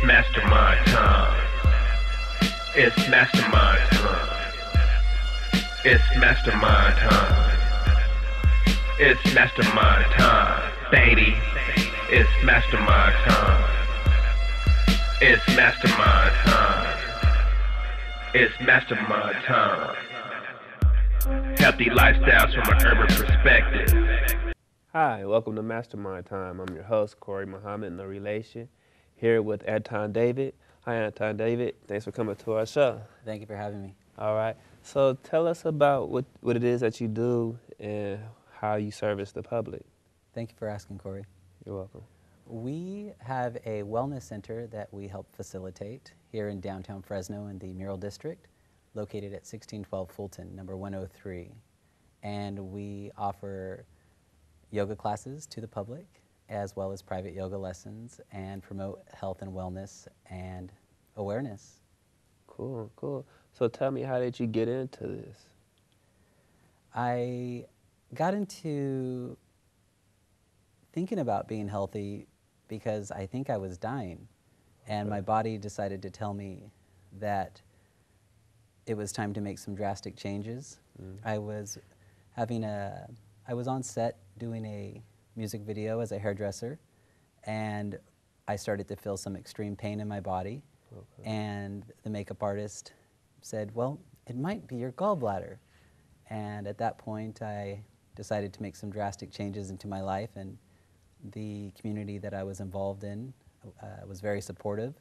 mastermind time. It's mastermind time. It's mastermind time. It's mastermind time, baby. It's mastermind time. It's mastermind time. It's mastermind time. Healthy lifestyles from an urban perspective. Hi, welcome to Mastermind Time. I'm your host, Corey Muhammad, no relation, here with Anton David. Hi, Anton David. Thanks for coming to our show. Thank you for having me. All right. So tell us about what it is that you do and how you service the public. Thank you for asking, Corey. You're welcome. We have a wellness center that we help facilitate here in downtown Fresno in the Mural District, located at 1612 Fulton, number 103. And we offer yoga classes to the public, as well as private yoga lessons, and promote health and wellness and awareness. Cool, cool. So tell me, how did you get into this? I got into thinking about being healthy because I think I was dying, and my body decided to tell me that it was time to make some drastic changes. I was on set doing a music video as a hairdresser, and I started to feel some extreme pain in my body. And the makeup artist said, well, it might be your gallbladder. And at that point, I decided to make some drastic changes into my life, and the community that I was involved in was very supportive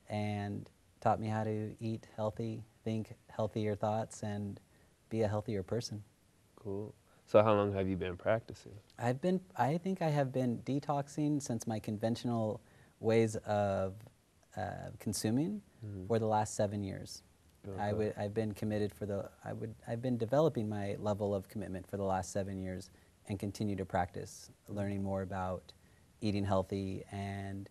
and taught me how to eat healthy, think healthier thoughts, and be a healthier person. Cool. So how long have you been practicing? I think I have been detoxing since my conventional ways of consuming for the last 7 years. Okay. I've been committed I've been developing my level of commitment for the last 7 years and continue to practice, learning more about eating healthy and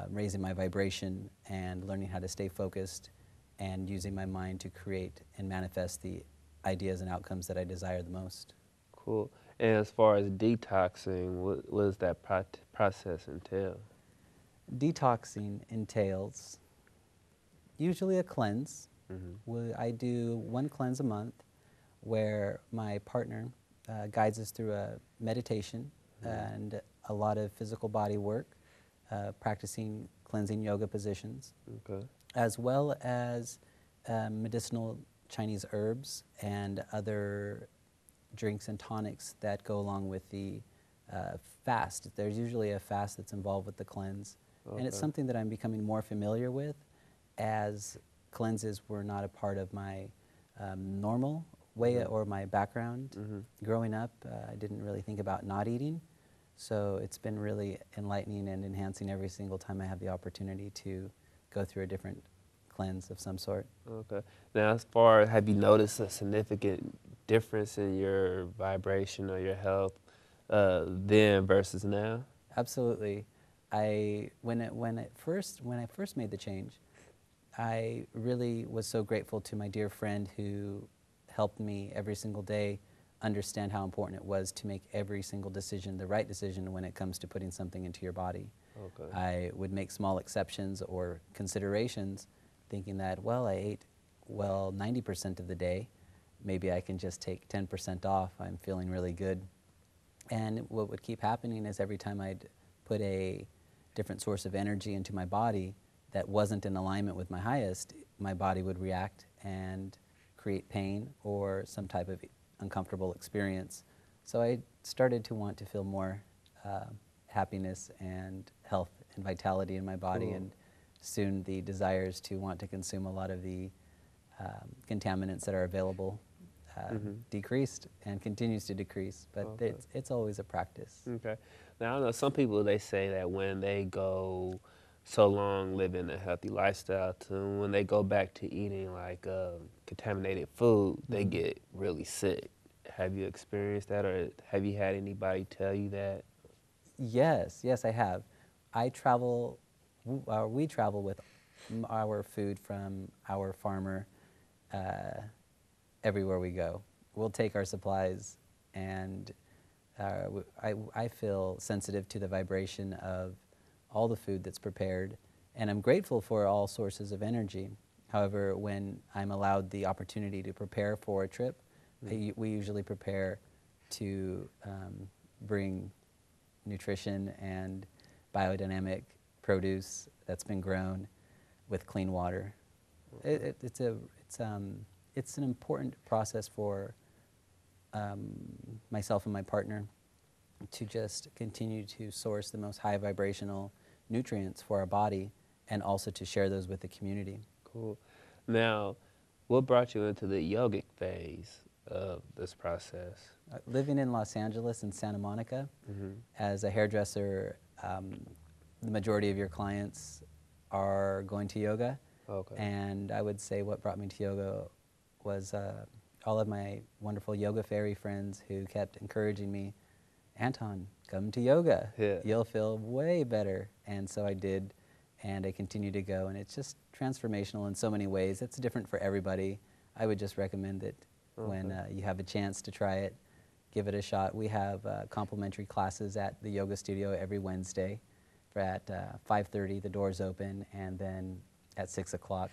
raising my vibration and learning how to stay focused and using my mind to create and manifest the ideas and outcomes that I desire the most. Cool. And as far as detoxing, what does that process entail? Detoxing entails usually a cleanse. I do one cleanse a month where my partner guides us through a meditation and a lot of physical body work, practicing cleansing yoga positions, as well as medicinal Chinese herbs and other drinks and tonics that go along with the fast. There's usually a fast that's involved with the cleanse. And it's something that I'm becoming more familiar with, as cleanses were not a part of my normal way or my background. Growing up, I didn't really think about not eating. So it's been really enlightening and enhancing every single time I have the opportunity to go through a different cleanse of some sort. Okay. Now, as far as, have you noticed a significant difference in your vibration or your health then versus now? Absolutely. When I first made the change, I really was so grateful to my dear friend who helped me every single day understand how important it was to make every single decision the right decision when it comes to putting something into your body. I would make small exceptions or considerations, thinking that, well, I ate well 90% of the day, maybe I can just take 10% off, I'm feeling really good. And what would keep happening is every time I'd put a different source of energy into my body that wasn't in alignment with my highest, my body would react and create pain or some type of uncomfortable experience. So I started to want to feel more happiness and health and vitality in my body, and soon the desires to want to consume a lot of the contaminants that are available decreased and continues to decrease, but it's always a practice. Okay. Now, I know some people, they say that when they go so long living a healthy lifestyle to when they go back to eating like contaminated food, they get really sick. Have you experienced that, or have you had anybody tell you that? Yes, I have. We travel with our food from our farmer everywhere we go. We'll take our supplies, and I feel sensitive to the vibration of all the food that's prepared And I'm grateful for all sources of energy. However, when I'm allowed the opportunity to prepare for a trip, we usually prepare to bring nutrition and biodynamic produce that's been grown with clean water. It's an important process for myself and my partner to just continue to source the most high vibrational nutrients for our body, and also to share those with the community. Cool. Now, what brought you into the yogic phase of this process? Living in Los Angeles and Santa Monica, as a hairdresser, the majority of your clients are going to yoga. Okay. And I would say what brought me to yoga was all of my wonderful yoga fairy friends who kept encouraging me, Anton, come to yoga. Yeah. You'll feel way better. And so I did, and I continue to go. And it's just transformational in so many ways. It's different for everybody. I would just recommend it when you have a chance to try it. Give it a shot. We have complimentary classes at the yoga studio every Wednesday. At 5:30, the doors open, and then at 6 o'clock,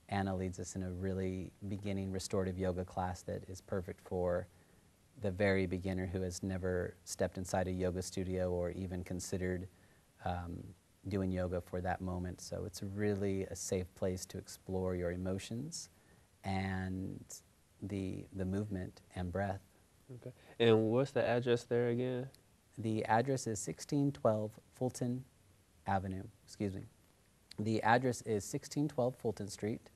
Anna leads us in a really beginning restorative yoga class that is perfect for the very beginner who has never stepped inside a yoga studio or even considered doing yoga for that moment. So it's really a safe place to explore your emotions and the movement and breath. Okay. And what's the address there again? The address is 1612 Fulton Avenue, excuse me. The address is 1612 Fulton Street,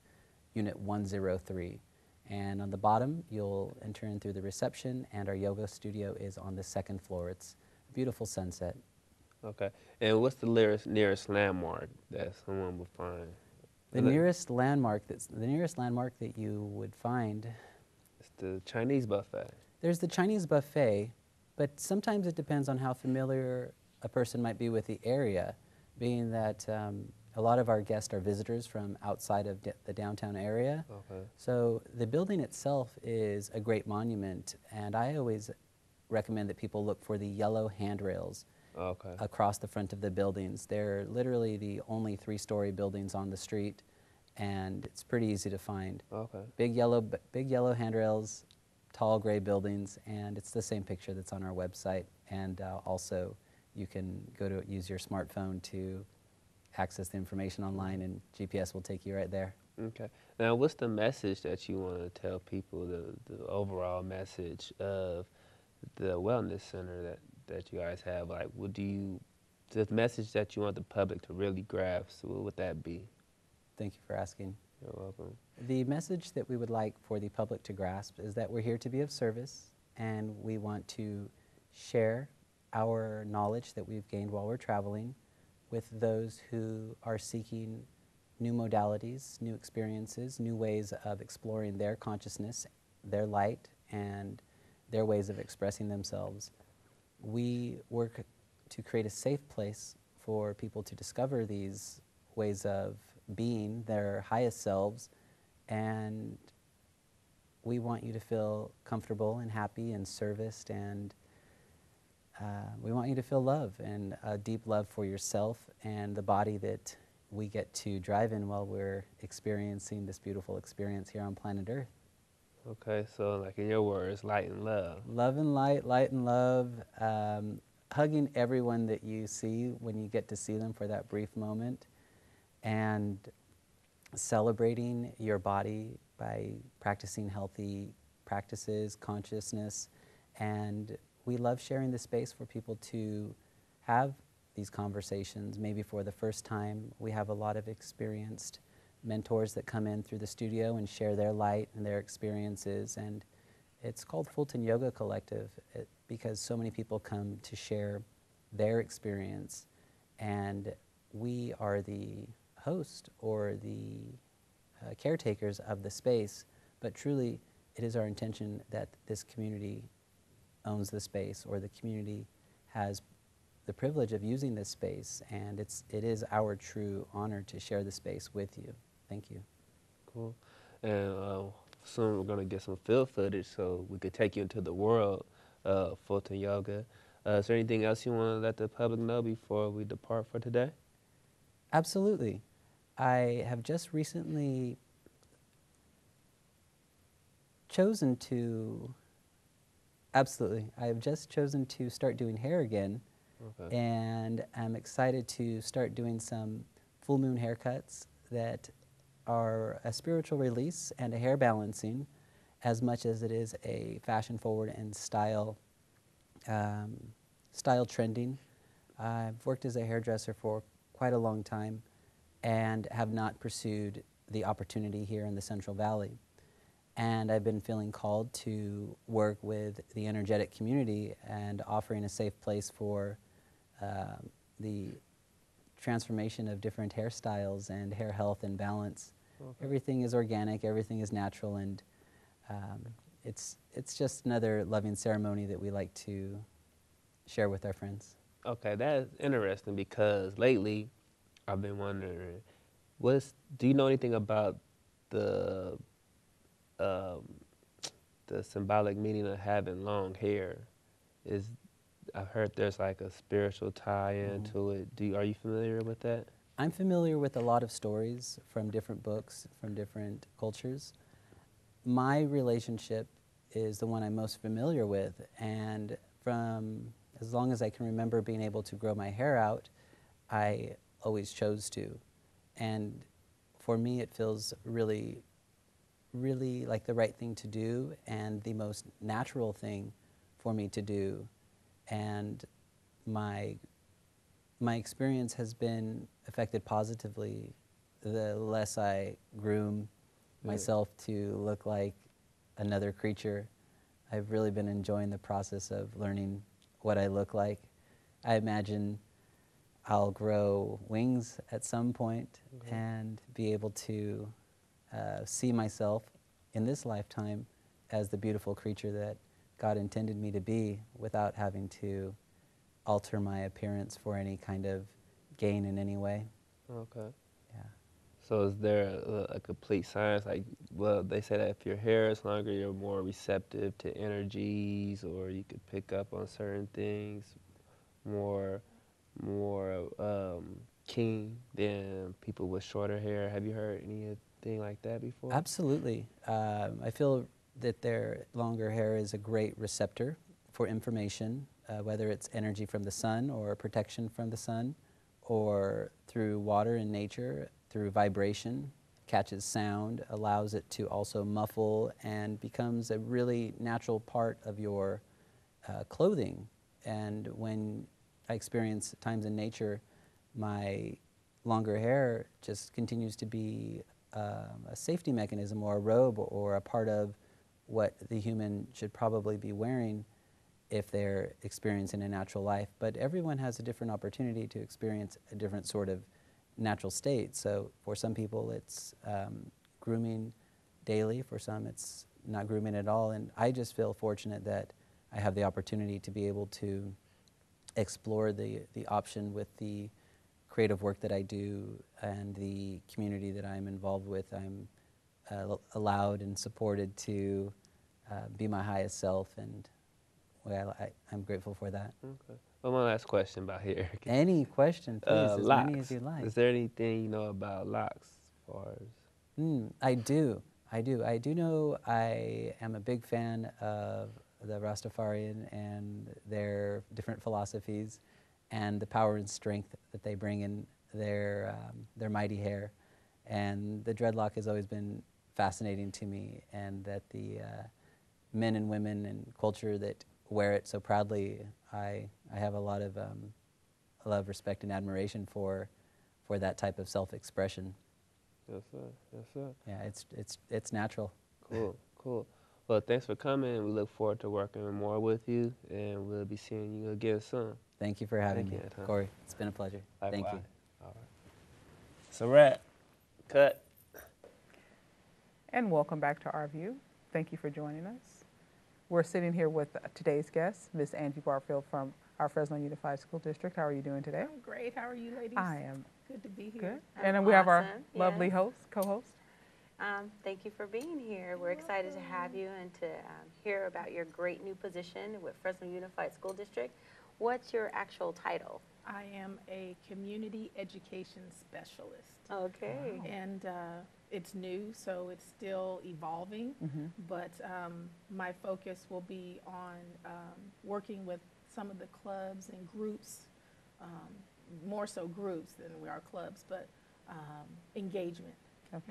Unit 103. And on the bottom, you'll enter in through the reception, and our yoga studio is on the second floor. It's a beautiful sunset. Okay. And what's the nearest landmark that someone would find? The nearest landmark that you would find, It's the Chinese buffet. there's the Chinese buffet, but sometimes it depends on how familiar a person might be with the area, being that a lot of our guests are visitors from outside of the downtown area. Okay. So the building itself is a great monument, and I always recommend that people look for the yellow handrails Okay. across the front of the buildings. They're literally the only 3-story buildings on the street, and it's pretty easy to find. Okay. Big yellow handrails, tall gray buildings, and it's the same picture that's on our website. And also, you can use your smartphone to access the information online, and GPS will take you right there. Okay. Now, what's the message that you want to tell people, the overall message of the wellness center that you guys have? Like, the message that you want the public to really grasp, what would that be? Thank you for asking. You're welcome. The message that we would like for the public to grasp is that we're here to be of service, and we want to share our knowledge that we've gained while we're traveling with those who are seeking new modalities, new experiences, new ways of exploring their consciousness, their light, and their ways of expressing themselves. We work to create a safe place for people to discover these ways of being their highest selves, and we want you to feel comfortable and happy and serviced, and we want you to feel love, and a deep love for yourself and the body that we get to drive in while we're experiencing this beautiful experience here on planet Earth. Okay, so like in your words, light and love. Love and light and love, hugging everyone that you see when you get to see them for that brief moment, and celebrating your body by practicing healthy practices, consciousness, and we love sharing the space for people to have these conversations, maybe for the first time. We have a lot of experienced mentors that come in through the studio and share their light and their experiences, and it's called Fulton Yoga Collective because so many people come to share their experience, and we are the host or the caretakers of the space, but truly it is our intention that this community owns the space, or the community has the privilege of using this space, and it is our true honor to share the space with you. Thank you. Cool. And soon we're going to get some field footage so we could take you into the world of Fulton Yoga. Is there anything else you want to let the public know before we depart for today? Absolutely. I have just recently chosen to, absolutely, I have just chosen to start doing hair again. Okay. And I'm excited to start doing some full moon haircuts that are a spiritual release and a hair balancing as much as it is a fashion forward and style trending. I've worked as a hairdresser for quite a long time and have not pursued the opportunity here in the Central Valley. And I've been feeling called to work with the energetic community and offering a safe place for the transformation of different hairstyles and hair health and balance. Okay. Everything is organic, everything is natural, and it's just another loving ceremony that we like to share with our friends. Okay, that's interesting because lately I've been wondering, do you know anything about the um, the symbolic meaning of having long hair? I've heard there's like a spiritual tie-in to it. Are you familiar with that? I'm familiar with a lot of stories from different books, from different cultures. My relationship is the one I'm most familiar with, and from as long as I can remember being able to grow my hair out, I always chose to. And for me, it feels really, really like the right thing to do and the most natural thing for me to do. And my experience has been affected positively the less I groom myself to look like another creature. I've really been enjoying the process of learning what I look like. I imagine I'll grow wings at some point and be able to see myself in this lifetime as the beautiful creature that God intended me to be without having to alter my appearance for any kind of gain in any way. Okay. Yeah. So is there a complete science? Like, well, they say that if your hair is longer, you're more receptive to energies, or you could pick up on certain things more keen than people with shorter hair. Have you heard anything like that before? Absolutely. I feel that their longer hair is a great receptor for information, whether it's energy from the sun or protection from the sun, or through water in nature, through vibration, catches sound, allows it to also muffle, and becomes a really natural part of your clothing. And when I experience times in nature, my longer hair just continues to be a safety mechanism or a robe or a part of what the human should probably be wearing if they're experiencing a natural life. But everyone has a different opportunity to experience a different sort of natural state. So for some people it's grooming daily, for some it's not grooming at all. And I just feel fortunate that I have the opportunity to be able to explore the option with the creative work that I do and the community that I'm involved with. I'm allowed and supported to be my highest self, and I'm grateful for that. Okay. Well, one last question about hair. Any question, please, as locks. many as you like. Is there anything you know about locks as far as? I do know I am a big fan of the Rastafarian and their different philosophies and the power and strength that they bring in their mighty hair. And the dreadlock has always been fascinating to me, and that the men and women and culture that wear it so proudly, I have a lot of respect and admiration for that type of self-expression. Yes, sir. Yes, sir. Yeah, it's natural. Cool. Well, thanks for coming. We look forward to working more with you, and we'll be seeing you again soon. Thank you for having me, you, Corey. It's been a pleasure. Likewise. Thank you. All right. It's a wrap. Cut. And welcome back to Our View. Thank you for joining us. We're sitting here with today's guest, Ms. Angie Barfield from our Fresno Unified School District. How are you doing today? I'm great. How are you, ladies? I am Good to be here. good. And then we have our Awesome. lovely Yes. co-host. Thank you for being here. We're excited to have you and to hear about your great new position with Fresno Unified School District. What's your actual title? I am a community education specialist. Okay. And it's new, so it's still evolving, but my focus will be on working with some of the clubs and groups, more so groups than we are clubs, but engagement.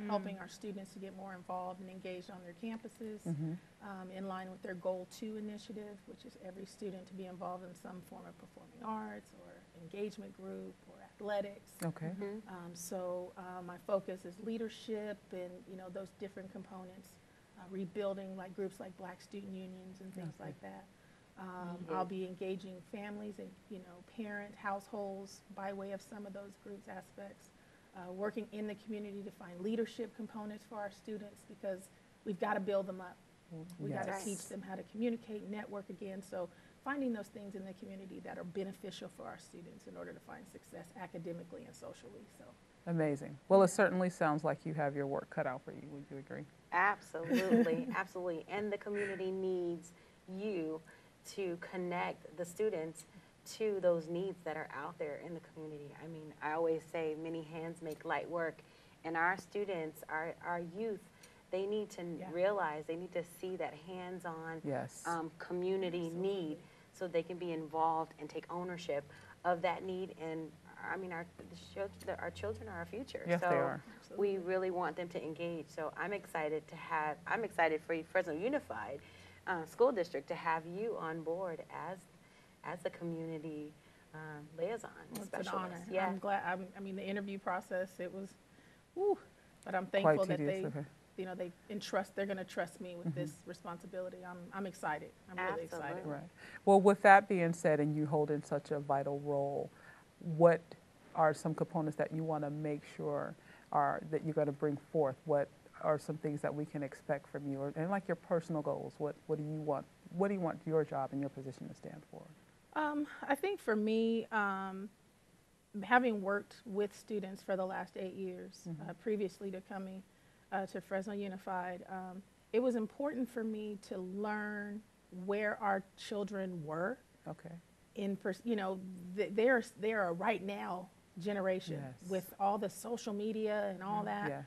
Helping our students to get more involved and engaged on their campuses, in line with their Goal 2 initiative, which is every student to be involved in some form of performing arts or engagement group or athletics. Okay. So my focus is leadership and those different components, rebuilding like groups like Black student unions and things like that. I'll be engaging families and parent households by way of some of those groups aspects. Working in the community to find leadership components for our students because we've got to build them up. We've got to teach them how to communicate, network again. So finding those things in the community that are beneficial for our students in order to find success academically and socially. So Amazing. Well, it certainly sounds like you have your work cut out for you. Would you agree? Absolutely, absolutely. And the community needs you to connect the students to those needs that are out there in the community. I mean, I always say many hands make light work, and our students, our youth, they need to realize, they need to see that hands-on community need so they can be involved and take ownership of that need. And I mean, our children are our future. Yes, so they are. We really want them to engage. So I'm excited for Fresno Unified School District to have you on board as a community liaison specialist. It's an honor. Yeah. I'm glad. I mean, the interview process, it was, but I'm thankful that they, they're going to trust me with this responsibility. I'm excited. I'm really excited. Right. Well, with that being said, and you hold in such a vital role, what are some components that you want to make sure that you're going to bring forth? What are some things that we can expect from you, and like your personal goals? What do you want? What do you want your job and your position to stand for? I think for me, having worked with students for the last 8 years, previously to coming to Fresno Unified, it was important for me to learn where our children were. Okay. They're a right now generation with all the social media and all that. Yeah.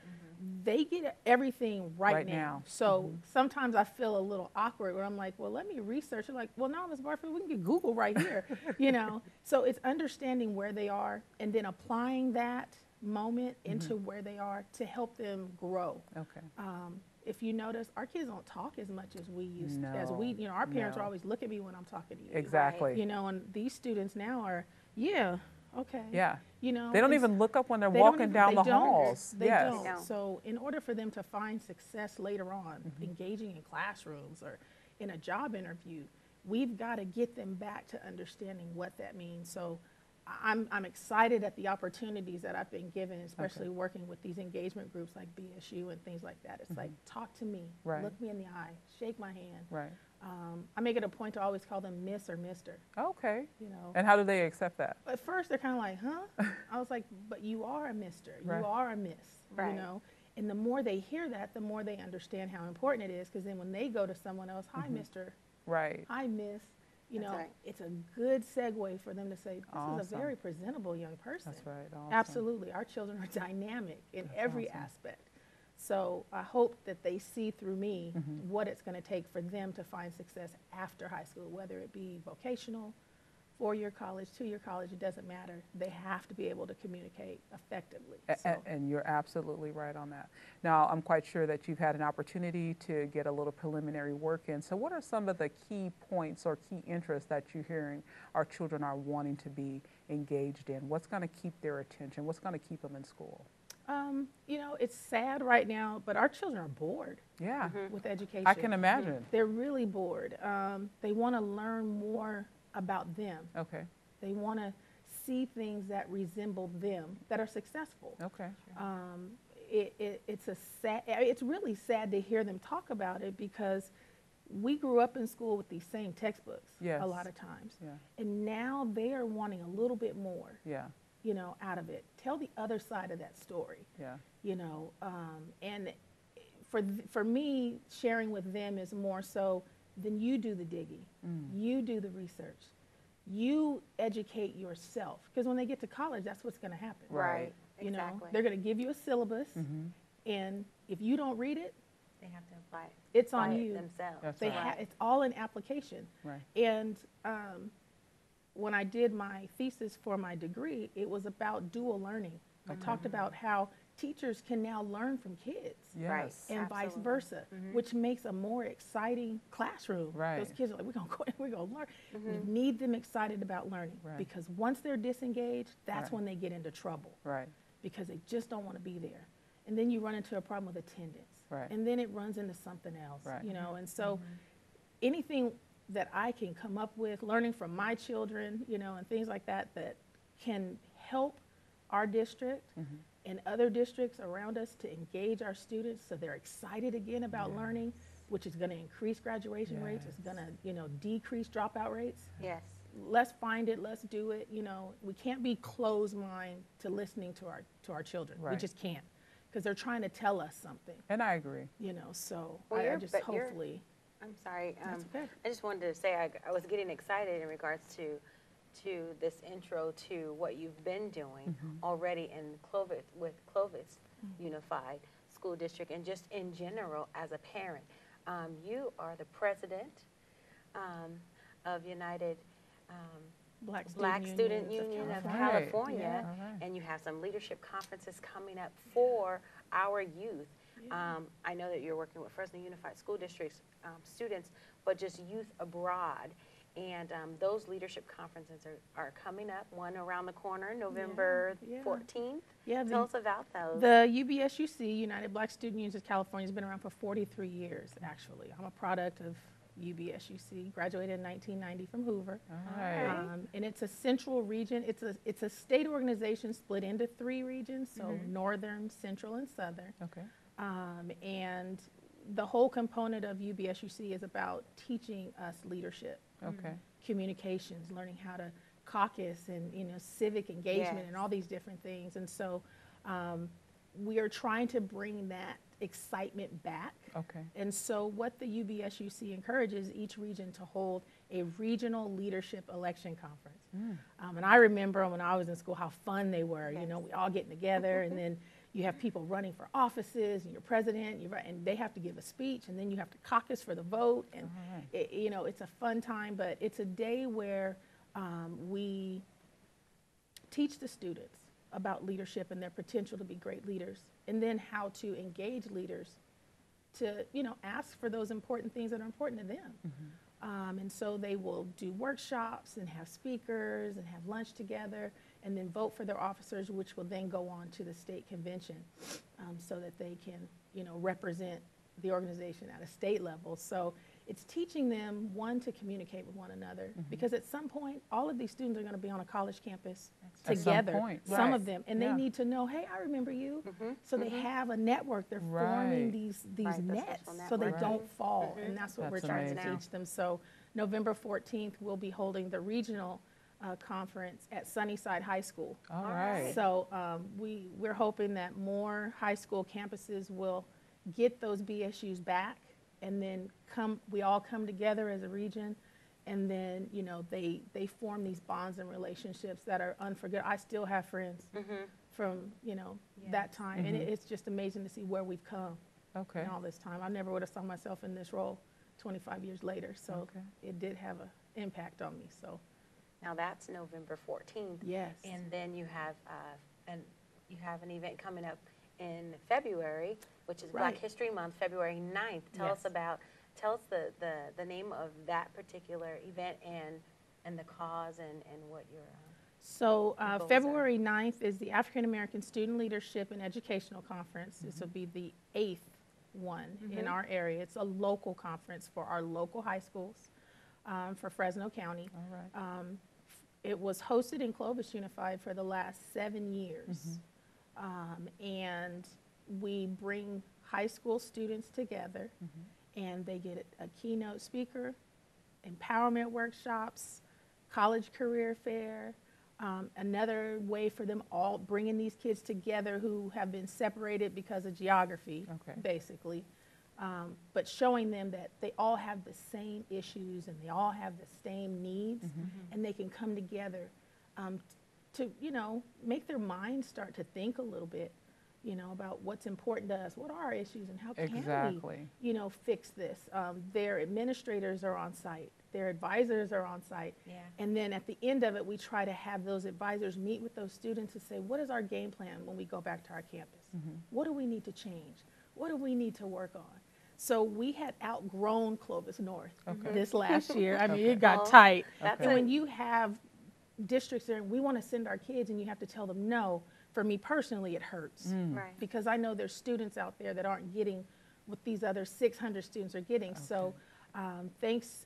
They get everything right now. So sometimes I feel a little awkward where I'm like, well, let me research. You're like, well, no, Ms. Barfield, we can get Google right here, So it's understanding where they are and then applying that moment into where they are to help them grow. Okay. If you notice, our kids don't talk as much as we used to. Our parents are always, look at me when I'm talking to you. Exactly. Right? And these students now are, okay. Yeah. They don't even look up when they're walking down the halls. They don't. So in order for them to find success later on, engaging in classrooms or in a job interview, we've got to get them back to understanding what that means. So I'm excited at the opportunities that I've been given, especially working with these engagement groups like BSU and things like that. It's like, talk to me, look me in the eye, shake my hand. Right. I make it a point to always call them Miss or Mister. Okay. And how do they accept that? At first, they're kind of like, huh? I was like, but you are a Mister. You are a Miss. Right. And the more they hear that, the more they understand how important it is. Because then when they go to someone else, hi, Mister. Right. Hi, Miss. It's a good segue for them to say, this is a very presentable young person. That's right. Awesome. Absolutely. Our children are dynamic in every aspect. So I hope that they see through me what it's going to take for them to find success after high school, whether it be vocational, 4-year college, 2-year college, it doesn't matter. They have to be able to communicate effectively. And you're absolutely right on that. Now, I'm quite sure that you've had an opportunity to get a little preliminary work in. So what are some of the key points or key interests that you're hearing our children are wanting to be engaged in? What's going to keep their attention? What's going to keep them in school? It's sad right now, but our children are bored with education. I can imagine. They're really bored. They want to learn more about them. Okay. They want to see things that resemble them, that are successful. Okay. It's really sad to hear them talk about it because we grew up in school with these same textbooks a lot of times. Yeah. And now they are wanting a little bit more. Yeah. Out of it. Tell the other side of that story. Yeah. And for me, sharing with them is more so, then you do the digging. You do the research. you educate yourself, because when they get to college, that's what's going to happen. Right. You know, Exactly. they're going to give you a syllabus, and if you don't read it, They have to apply it. it's on apply it you. themselves. That's They right. it's all in application. Right. And when I did my thesis for my degree, it was about dual learning. I talked about how teachers can now learn from kids. Right. And vice Absolutely. versa, which makes a more exciting classroom. Right. Those kids are like, we're gonna go, we're gonna learn. We need them excited about learning, Right. because once they're disengaged, that's Right. when they get into trouble, Right. because they just don't want to be there. And then you run into a problem with attendance, Right. and then it runs into something else, Right. you know. And so, anything that I can come up with, learning from my children, you know, and things like that, that can help our district and other districts around us to engage our students so they're excited again about learning, which is going to increase graduation rates, it's going to, you know, decrease dropout rates. Yes. Let's find it, let's do it. You know, we can't be closed mind to listening to our children. We Right. just can't, because they're trying to tell us something, And I agree. you know. So Well, I you're- just but you're- hopefully. I'm sorry. That's okay. I just wanted to say I was getting excited in regards to this intro to what you've been doing already in Clovis, with Clovis Unified School District, and just in general as a parent. You are the president of United Black Student Unions Union of Right. California, Yeah. All right. and you have some leadership conferences coming up for our youth. I know that you're working with Fresno Unified School District's students, but just youth abroad. And those leadership conferences are coming up, one around the corner, November Yeah. 14th. Yeah, Tell us about those. The UBSUC, United Black Student Unions of California, has been around for 43 years, actually. I'm a product of UBSUC, graduated in 1990 from Hoover. All right. And it's a central region. It's a state organization split into 3 regions, so northern, central, and southern. Okay. And the whole component of UBSUC is about teaching us leadership, Okay. communications, learning how to caucus, and, you know, civic engagement, Yes. and all these different things. And so we are trying to bring that excitement back. Okay. And so what the UBSUC encourages each region to hold a regional leadership election conference. And I remember when I was in school how fun they were. You know, we all getting together, and then you have people running for offices, and your president, and they have to give a speech, and then you have to caucus for the vote. And, you know, it's a fun time, but it's a day where we teach the students about leadership and their potential to be great leaders, and then how to engage leaders to, you know, ask for those important things that are important to them. And so they will do workshops and have speakers and have lunch together, and then vote for their officers, which will then go on to the state convention, so that they can, you know, represent the organization at a state level. So it's teaching them, one, to communicate with one another, because at some point, all of these students are going to be on a college campus At some together, point, some right. of them, and Yeah. they need to know, hey, I remember you. So they have a network. They're Right. forming these Right, the nets social so they network. don't fall, and that's what That's we're trying to amazing. teach them. So November 14th, we'll be holding the regional conference at Sunnyside High School. All right. So we're hoping that more high school campuses will get those BSUs back, and then we all come together as a region, and then, you know, they form these bonds and relationships that are unforgettable. I still have friends from, you know, that time, and it's just amazing to see where we've come Okay. in all this time. I never would have saw myself in this role 25 years later, so Okay. it did have an impact on me. So Now that's November 14th. yes. And then you have an event coming up in February, which is Black Right. History Month, February 9th. Tell us the name of that particular event and the cause and what your So goals are. February 9th is the African American Student Leadership and Educational Conference. This will be the 8th one in our area. It's a local conference for our local high schools for Fresno County. All right. It was hosted in Clovis Unified for the last 7 years. And we bring high school students together, and they get a keynote speaker, empowerment workshops, college career fair, another way for them all, bringing these kids together who have been separated because of geography, Okay. basically. but showing them that they all have the same issues and they all have the same needs, and they can come together to, you know, make their minds start to think a little bit, you know, about what's important to us, what are our issues, and how can we, you know, fix this. Their administrators are on site, their advisors are on site, and then at the end of it, we try to have those advisors meet with those students to say, what is our game plan when we go back to our campus? What do we need to change? What do we need to work on? So we had outgrown Clovis North this last year. I mean, it got tight. And when you have districts there, and we want to send our kids, and you have to tell them no. For me personally, it hurts because I know there's students out there that aren't getting what these other 600 students are getting. So thanks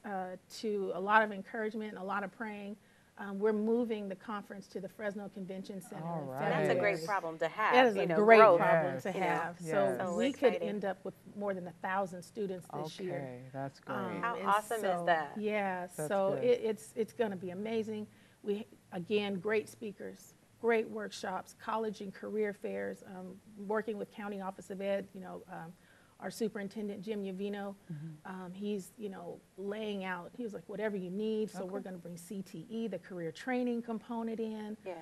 to a lot of encouragement and a lot of praying, we're moving the conference to the Fresno Convention Center. That's a great problem to have. That is a great problem to you know. have. So we could end up with more than 1,000 students this year. Okay, that's great. How awesome is that? Yeah, That's so good. it's going to be amazing. We, again, great speakers, great workshops, college and career fairs, working with County Office of Ed, you know, our superintendent, Jim Yavino, he's, you know, laying out, he was like, whatever you need, so we're going to bring CTE, the career training component in. Yes.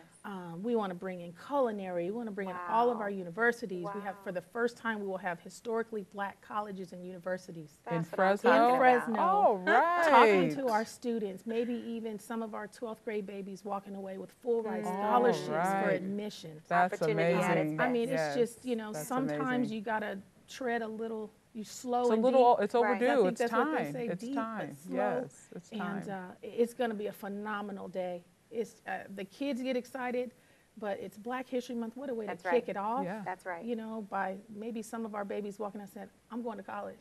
We want to bring in culinary, we want to bring in all of our universities. We have, for the first time, we will have historically black colleges and universities. In That's what I'm Fresno? talking In Fresno. about. Oh, right. Talking to our students, maybe even some of our 12th grade babies walking away with full ride scholarships for right. admission. That's Opportunity at its amazing. best. I mean, Yes, it's just, you know, that's sometimes amazing. you got to tread a little, you slow It's a and little, deep. it's I overdue. think It's that's what they time. say, It's deep but time. slow. Yes, it's time. And it's going to be a phenomenal day. It's the kids get excited, but it's Black History Month. What a way That's to right. kick it off. Yeah. That's right. You know, by maybe some of our babies walking out and saying, I'm going to college.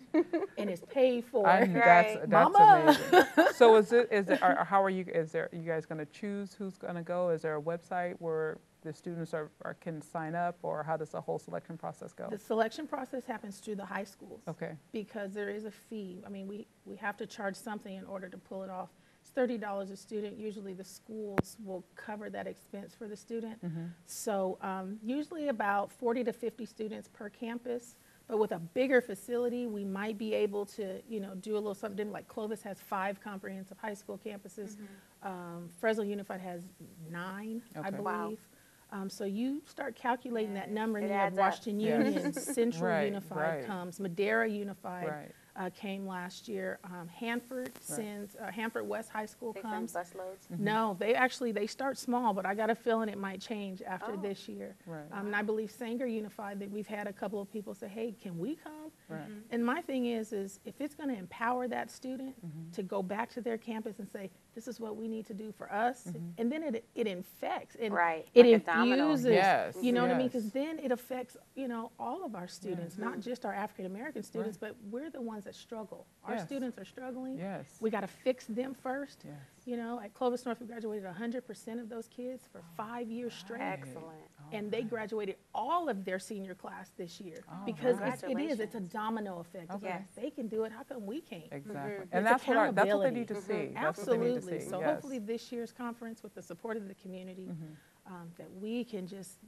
And it's paid for. That's Mama. amazing. So is it, how are you, you guys going to choose who's going to go? Is there a website where the students can sign up, or how does the whole selection process go? The selection process happens through the high schools. Okay. Because there is a fee. I mean, we have to charge something in order to pull it off. It's $30 a student. Usually the schools will cover that expense for the student. So usually about 40 to 50 students per campus. But with a bigger facility, we might be able to, you know, do a little something different. Like Clovis has 5 comprehensive high school campuses. Fresno Unified has 9, I Okay. believe. Wow. So you start calculating that number, and it you have adds up. Washington Yes. Union, Central Right, Unified right. comes, Madera Unified Right. came last year. Hanford sends, Hanford West High School They send comes. busloads. No, they start small, but I got a feeling it might change after this year. Right. And I believe Sanger Unified, that we've had a couple of people say, hey, can we come? Right. And my thing is if it's going to empower that student to go back to their campus and say, this is what we need to do for us, and then it infects, and Right, it like a domino. infuses, Yes, you know what I mean? yes. Because then it affects, you know, all of our students, not just our African American students, but we're the ones that struggle. Our Yes. students are struggling. Yes. We got to fix them first. Yes. You know, at Clovis North, we graduated 100% of those kids for 5 years straight. Excellent. And they graduated all of their senior class this year Oh, because nice. it's a domino effect. It's like, Yes. if they can do it, how come we can't? Exactly. It's And that's what they accountability. need to see. That's what they need to Absolutely. see. So Yes. hopefully this year's conference, with the support of the community, that we can just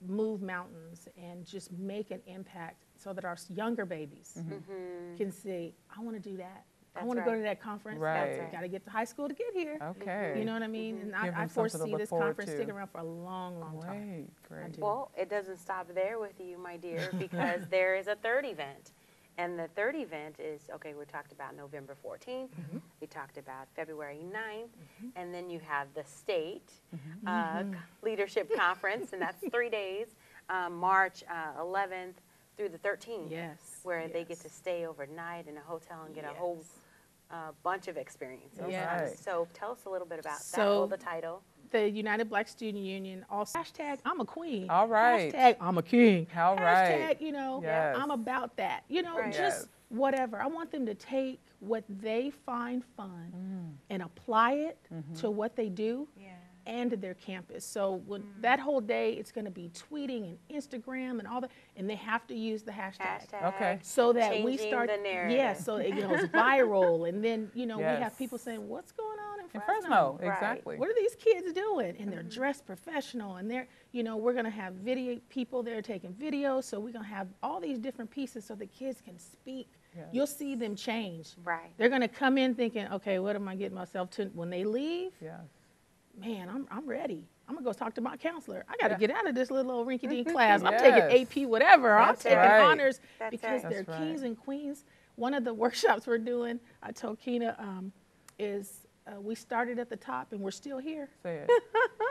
move mountains and just make an impact so that our younger babies can say, I want to do that. I That's want to go right. to that conference. Right. Got to get to high school to get here. Okay. You know what I mean? And Give I them something to foresee look this forward conference to. sticking around for a long, long time. Great, great. do. Well, it doesn't stop there with you, my dear, because there is a third event. And the third event is, okay, we talked about November 14th. We talked about February 9th. And then you have the state leadership conference, and that's 3 days, March 11th through the 13th. Yes. Where they get yes. to stay overnight in a hotel and get a whole bunch of experiences. Yes. Right. So tell us a little bit about that. So- Well, the title. The United Black Student Union also hashtag I'm a queen. All right. Hashtag I'm a king. All right. Hashtag, you know, Yes. I'm about that. You know, Right. just Yes. whatever. I want them to take what they find fun and apply it to what they do and to their campus. So when that whole day, it's going to be tweeting and Instagram and all that, and they have to use the hashtag. Okay. So that we Changing start, the narrative. yeah, so it goes viral, and then, you know, we have Yes. people saying, what's going on in In Fresno? Fresno, Right. exactly. What are these kids doing? And they're dressed professional, and they're, you know, we're gonna have video people there taking videos, so we're gonna have all these different pieces so the kids can speak Yes. you'll see them change. Right. They're going to come in thinking, okay, what am I getting myself to? When they leave, Yes. man, I'm ready. I'm going to go talk to my counselor. I got to Yeah. get out of this little old rinky-dink class. I'm Yes. taking AP whatever. I'm That's taking right. honors That's because right. they're That's kings right. and queens. One of the workshops we're doing, I told Keena, is we started at the top and we're still here. Say it.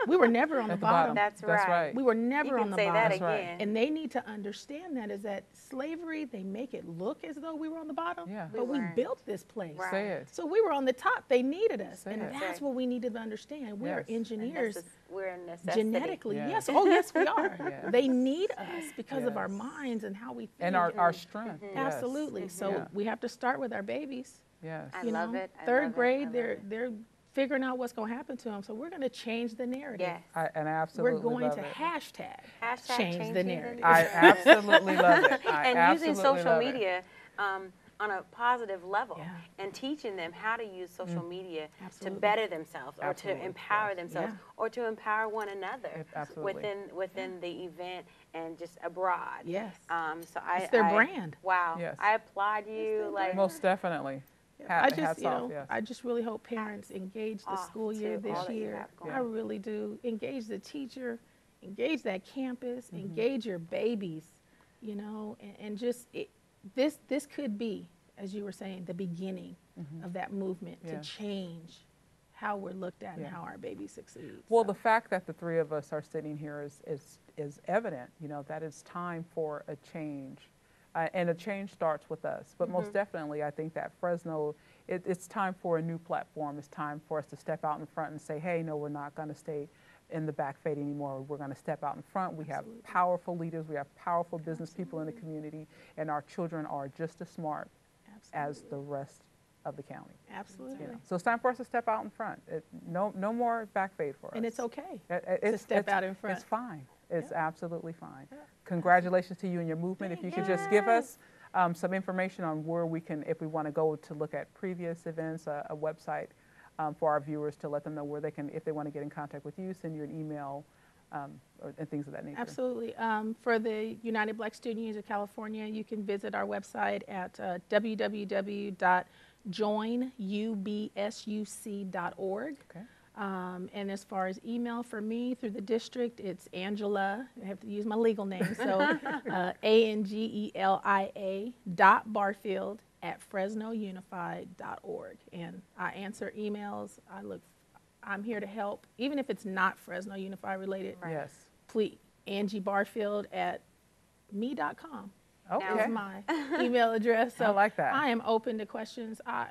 We were never on At the bottom. That's right. We were never You on can the say bottom. that That's right. again. And they need to understand that is that slavery, they make it look as though we were on the bottom, Yeah. but We we weren't. built this place. Right. Say it. So we were on the top. They needed us. Say and it. that's what we needed to understand. We are Yes. engineers We're a necessity. genetically. Yeah. Yes. Oh, yes, we are. Yeah. They need us because of our Yes. minds and how we think. And our strength. Yes. Absolutely. So Yeah. we have to start with our babies. Yes. I You love know, it. I love third it. I grade, love they're it. they're figuring out what's going to happen to them. So we're going to change the narrative. Yes. And I absolutely We're going love to it. hashtag Hashtag change the changing the narrative. I absolutely love it. I And using absolutely social love it. media on a positive level, Yeah. and teaching them how to use social media Absolutely. to better themselves, or Absolutely, to empower yes. themselves, Yeah. or to empower one another Absolutely. within the event and just abroad. Yes. So It's their brand. Wow. Yes. I applaud you. Like, Most definitely. I just, Hats you off, know, yes. I just really hope parents engage the off school year to all this that you year. have going. I really do. Engage the teacher, engage that campus, Mm-hmm. engage your babies, you know, and just this could be, as you were saying, the beginning of that movement Mm-hmm. Yeah. to change how we're looked at and Yeah. how our babies succeed. Well, So, the fact that the three of us are sitting here is evident, you know, that it's time for a change. And a change starts with us. But most definitely, I think that Fresno, it's time for a new platform. It's time for us to step out in front and say, hey, no, we're not going to stay in the back fade anymore. We're going to step out in front. We have powerful leaders. We have powerful business people in the community. And our children are just as smart as the rest of the county. absolutely. You know? So it's time for us to step out in front. No more back fade for us. And it's okay It's- step out in front. It's fine. It's Yeah. absolutely fine. Congratulations to you and your movement. If you could just give us some information on where we can, if we want to go to look at previous events, a website for our viewers to let them know where they can, if they want to get in contact with you, send you an email and things of that nature. Absolutely. For the United Black Student Unions of California, you can visit our website at www.joinubsuc.org. Okay. And as far as email for me through the district, it's Angela. I have to use my legal name, so angelia.barfield@fresnounified.org. And I answer emails. I'm here to help, even if it's not Fresno Unified related. Yes. Please, angiebarfield@me.com Okay. is my email address. So I like that. I am open to questions. I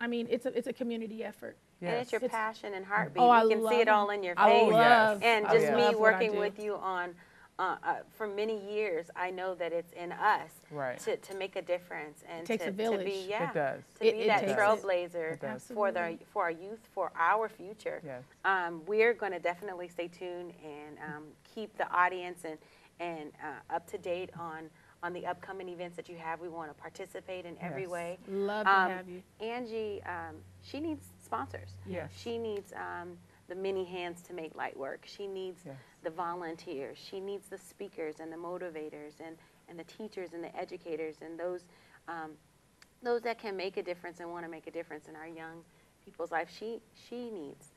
mean, it's a community effort. And it's your It's- passion and heartbeat. Oh, I You can see it love- all in your I face. love- And I just love me what I working do. with you on, for many years, I know that it's in us Right. to make a difference and takes a to village. be, yeah, It does. to It be that takes it. trailblazer It does. for our youth, for our future. Yes. We're going to definitely stay tuned and keep the audience and up to date on the upcoming events that you have. We want to participate in every Yes. way. Love to have you. Angie, she needs sponsors. Yes. She needs the many hands to make light work. She needs Yes. the volunteers. She needs the speakers and the motivators and the teachers and the educators and those that can make a difference and want to make a difference in our young people's life. She needs.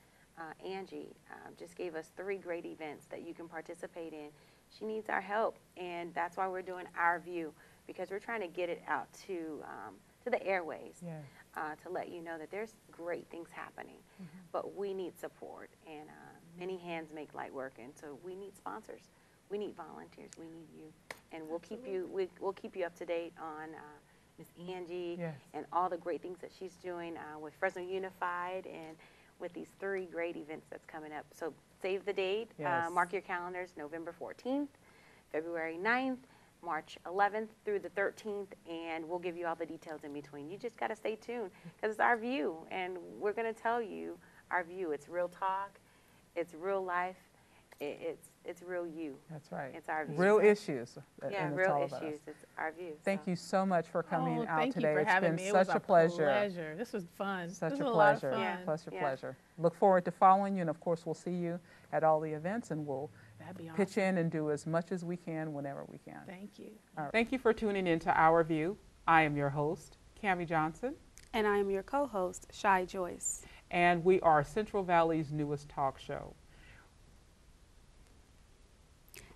Angie just gave us 3 great events that you can participate in. She needs our help, and that's why we're doing Our View, because we're trying to get it out to the airways. Yes. To let you know that there's great things happening, but we need support, and many hands make light work, and so we need sponsors, we need volunteers, we need you, and we'll keep you up to date on Miss Angie Yes. and all the great things that she's doing with Fresno Unified and with these 3 great events that's coming up. So save the date, Yes. mark your calendars, November 14th, February 9th, March 11th through the 13th, and we'll give you all the details in between. You just got to stay tuned because it's Our View, and we're going to tell you our view. It's real talk, it's real life, it's real you. That's right. It's our view. Real issues. Yeah, and it's real all about us. issues. It's Our View. Thank you so much for coming Oh, out thank today. you for It's having been me. It such was a pleasure. pleasure. This was fun. Such this a was a lot of pleasure. fun. Yeah. Such a Yeah. pleasure. Look forward to following you, and of course, we'll see you at all the events, and we'll That'd be pitch awesome. in and do as much as we can whenever we can. Thank you. All right. Thank you for tuning in to Our View. I am your host, Cammie Johnson. And I am your co-host, Shy Joyce. And we are Central Valley's newest talk show.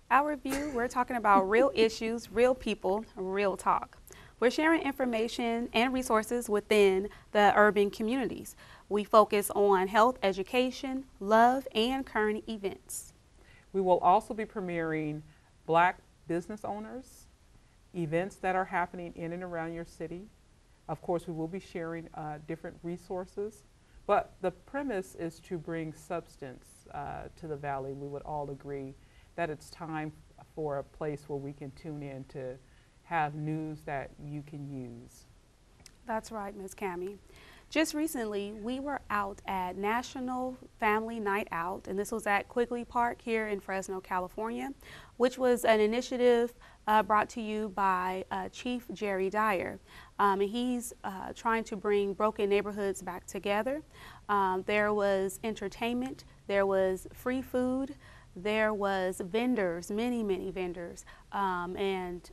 Our review, we're talking about real issues, real people, real talk. We're sharing information and resources within the urban communities. We focus on health, education, love, and current events. We will also be premiering Black business owners, events that are happening in and around your city. Of course, we will be sharing different resources, but the premise is to bring substance to the Valley. We would all agree that it's time for a place where we can tune in to have news that you can use. That's right, Ms. Cammie. Just recently, we were out at National Family Night Out, and this was at Quigley Park here in Fresno, California, which was an initiative brought to you by Chief Jerry Dyer. And he's trying to bring broken neighborhoods back together. There was entertainment, there was free food, there was vendors, many vendors, and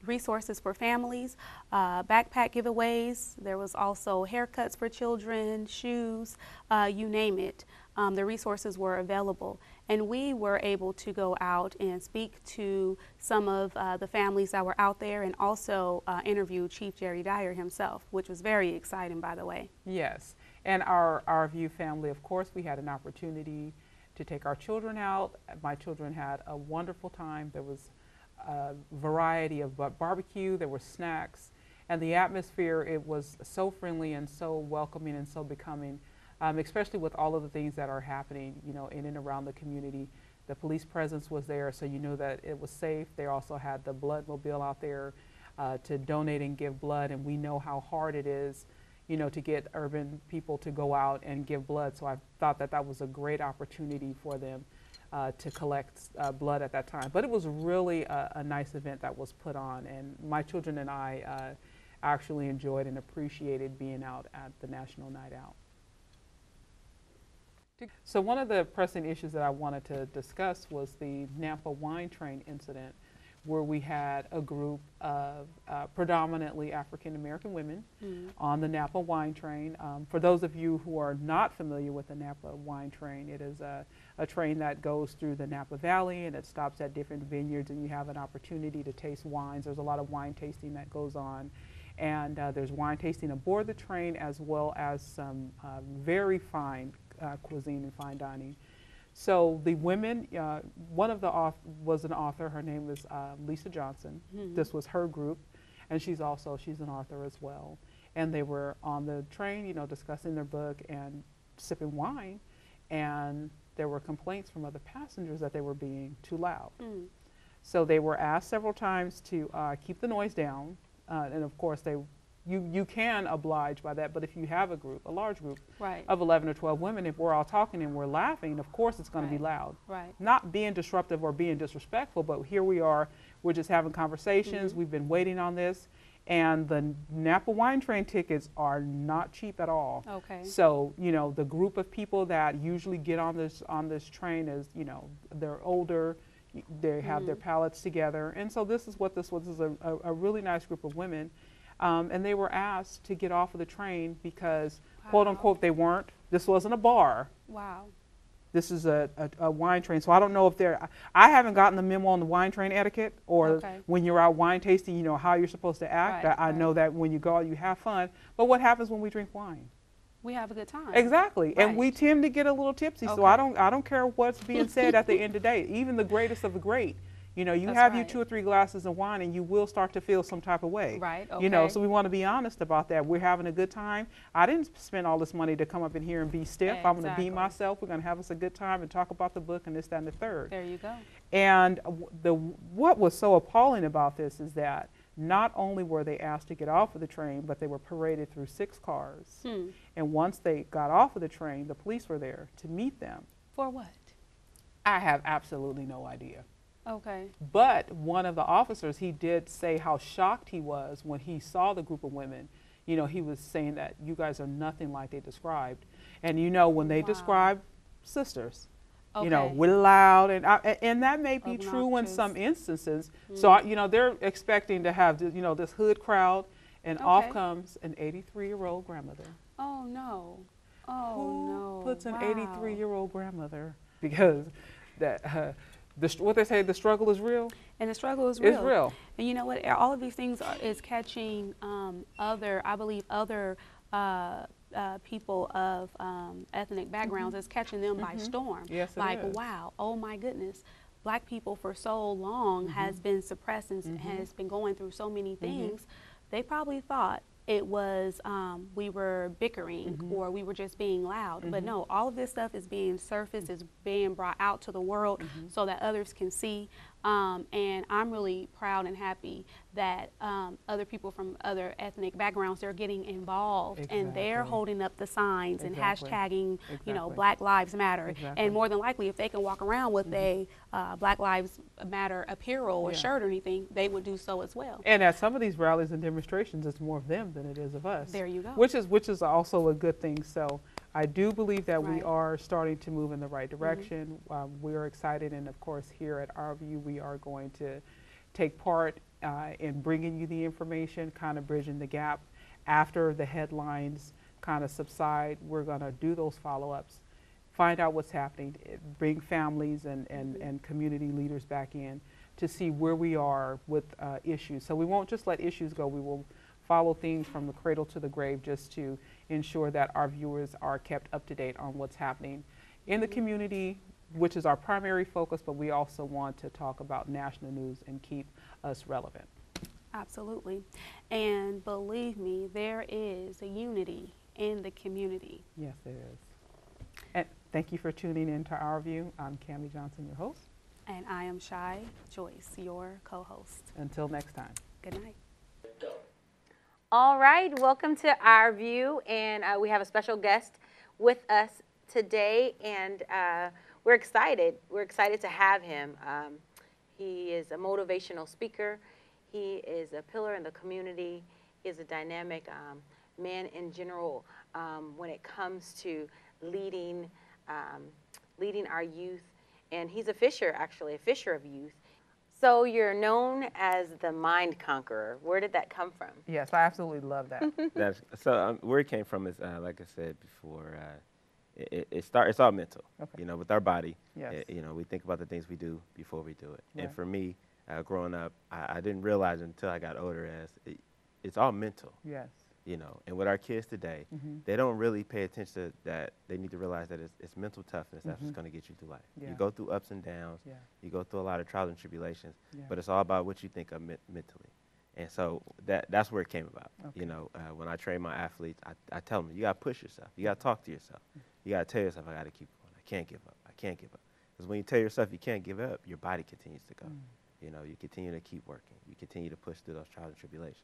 resources for families, backpack giveaways. There was also haircuts for children, shoes, you name it. The resources were available. And we were able to go out and speak to some of the families that were out there and also interview Chief Jerry Dyer himself, which was very exciting, by the way. Yes, and our View family, of course, we had an opportunity to take our children out. My children had a wonderful time. There was a variety of barbecue, there were snacks, and the atmosphere, it was so friendly and so welcoming and so becoming, especially with all of the things that are happening, you know, in and around the community. The police presence was there, so you knew that it was safe. They also had the blood mobile out there to donate and give blood, and we know how hard it is, you know, to get urban people to go out and give blood. So I thought that that was a great opportunity for them to collect blood at that time. But it was really a nice event that was put on, and my children and I actually enjoyed and appreciated being out at the National Night Out. So one of the pressing issues that I wanted to discuss was the Napa wine train incident, where we had a group of predominantly African-American women on the Napa wine train. For those of you who are not familiar with the Napa wine train, it is a train that goes through the Napa Valley, and it stops at different vineyards, and you have an opportunity to taste wines. There's a lot of wine tasting that goes on, and there's wine tasting aboard the train, as well as some very fine cuisine and fine dining. So the women, one of the was an author. Her name was Lisa Johnson. This was her group, and she's an author as well. And they were on the train, you know, discussing their book and sipping wine, and there were complaints from other passengers that they were being too loud. So they were asked several times to keep the noise down, and of course you can oblige by that, but if you have a group, a large group of 11 or 12 women, if we're all talking and we're laughing, of course it's going to be loud. Not being disruptive or being disrespectful, but here we are, we're just having conversations, we've been waiting on this, and the Napa wine train tickets are not cheap at all. So, you know, the group of people that usually get on this train is, you know, they're older, they have their palates together, and so this is what this was. This is a really nice group of women. And they were asked to get off of the train because, quote unquote, they weren't. This wasn't a bar. This is a wine train. So I don't know if I haven't gotten the memo on the wine train etiquette, or when you're out wine tasting, you know, how you're supposed to act. I know that when you go out, you have fun. But what happens when we drink wine? We have a good time. Exactly. And we tend to get a little tipsy. So I don't care what's being said at the end of the day. Even the greatest of the great. You know, you have you 2 or 3 glasses of wine and you will start to feel some type of way. You know, so we want to be honest about that. We're having a good time. I didn't spend all this money to come up in here and be stiff. I'm going to be myself. We're going to have us a good time and talk about the book and this, that, and the third. There you go. And what was so appalling about this is that not only were they asked to get off of the train, but they were paraded through 6 cars. And once they got off of the train, the police were there to meet them. For what? I have absolutely no idea. But one of the officers, he did say how shocked he was when he saw the group of women. You know, he was saying that you guys are nothing like they described. And you know, when they describe sisters, You know, Okay. we're loud, and that may be true in Obnoxious. some instances. So, you know, they're expecting to have, you know, this hood crowd, and off Okay. comes an 83-year-old grandmother. Oh no. Oh Who no. puts an Wow. 83-year-old grandmother? Because that, what they say, the struggle is real. And the struggle is real. It's real. And you know what? All of these things is catching I believe other people of ethnic backgrounds is catching them by storm. Yes, it like, is. wow, oh my goodness. Black people for so long has been suppressed and has been going through so many things. They probably thought it was we were bickering or we were just being loud. But no, all of this stuff is being surfaced, is being brought out to the world so that others can see. And I'm really proud and happy that other people from other ethnic backgrounds, they're getting involved and they're Exactly. holding up the signs and Exactly. hashtagging, you know, Exactly. Black Lives Matter. Exactly. And more than likely, if they can walk around with a Black Lives Matter apparel or Yeah. shirt or anything, they would do so as well. And at some of these rallies and demonstrations, it's more of them than it is of us. There you go. Which is also a good thing. So I do believe that we Right. are starting to move in the right direction. We are excited, and of course, here at Our View, we are going to take part in bringing you the information, kind of bridging the gap. After the headlines kind of subside, we're going to do those follow-ups, find out what's happening, bring families and community leaders back in to see where we are with issues. So we won't just let issues go. We will follow things from the cradle to the grave just to ensure that our viewers are kept up to date on what's happening in the community, which is our primary focus, but we also want to talk about national news and keep us relevant. Absolutely. And believe me, there is a unity in the community. Yes, there is. And thank you for tuning in to Our View. I'm Cammie Johnson, your host. And I am Shy Joyce, your co-host. Until next time. Good night. All right, welcome to Our View, and we have a special guest with us today, and we're excited. We're excited to have him. He is a motivational speaker. He is a pillar in the community. He is a dynamic man in general when it comes to leading our youth, and he's a fisher, actually, a fisher of youth. So you're known as the Mind Conqueror. Where did that come from? Yes, I absolutely love that. Where it came from is, like I said before, it's all mental. Okay. You know, with our body, Yes. you know, we think about the things we do before we do it. Right. And for me, growing up, I didn't realize until I got older it's all mental. Yes. You know, and with our kids today, they don't really pay attention to that. They need to realize that it's mental toughness that's what's going to get you through life. Yeah. You go through ups and downs. Yeah. You go through a lot of trials and tribulations, Yeah. but it's all about what you think of mentally. And so that's where it came about. Okay. You know, when I train my athletes, I tell them, you got to push yourself. You got to talk to yourself. You got to tell yourself, I got to keep going. I can't give up. I can't give up. Because when you tell yourself you can't give up, your body continues to go. You know, you continue to keep working. You continue to push through those trials and tribulations.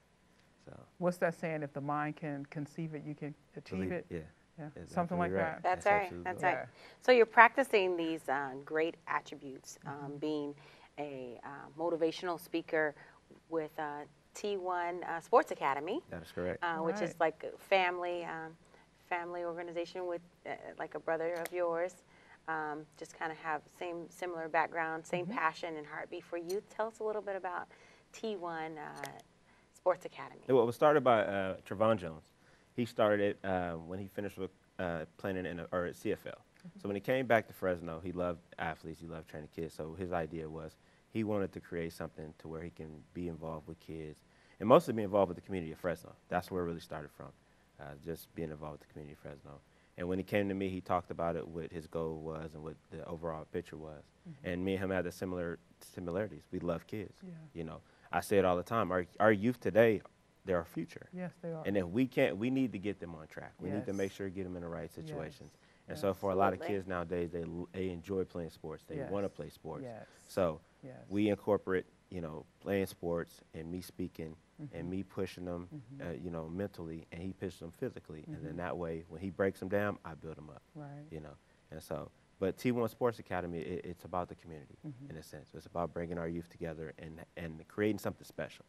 So What's that saying? If the mind can conceive it, you can achieve believe it? Yeah. Yeah, That's something like absolutely right. that. That's right. absolutely That's right. right. So you're practicing these great attributes, being a motivational speaker with T1 Sports Academy, That is correct. which is Right. like a family organization with like a brother of yours. Just kind of have similar background, same passion and heartbeat for youth. Tell us a little bit about T1 Sports Academy. Well, it was started by Trevon Jones. He started it when he finished with playing at CFL. So when he came back to Fresno, he loved athletes, he loved training kids. So his idea was he wanted to create something to where he can be involved with kids and mostly be involved with the community of Fresno. That's where it really started from, just being involved with the community of Fresno. And when he came to me, he talked about it, what his goal was and what the overall picture was. And me and him had the similarities. We love kids. Yeah. You know, I say it all the time. Our youth today, they're our future. Yes, they are. And if we need to get them on track. We need to Yes. make sure to get them in the right situations. Yes. And Yes. so for a lot of Absolutely. kids nowadays, they enjoy playing sports. They Yes. want to play sports. Yes. So Yes. we incorporate, you know, playing sports and me speaking and me pushing them, you know, mentally, and he pushes them physically. And then that way, when he breaks them down, I build them up. Right. You know, and so. But T1 Sports Academy, it's about the community in a sense. It's about bringing our youth together and creating something special.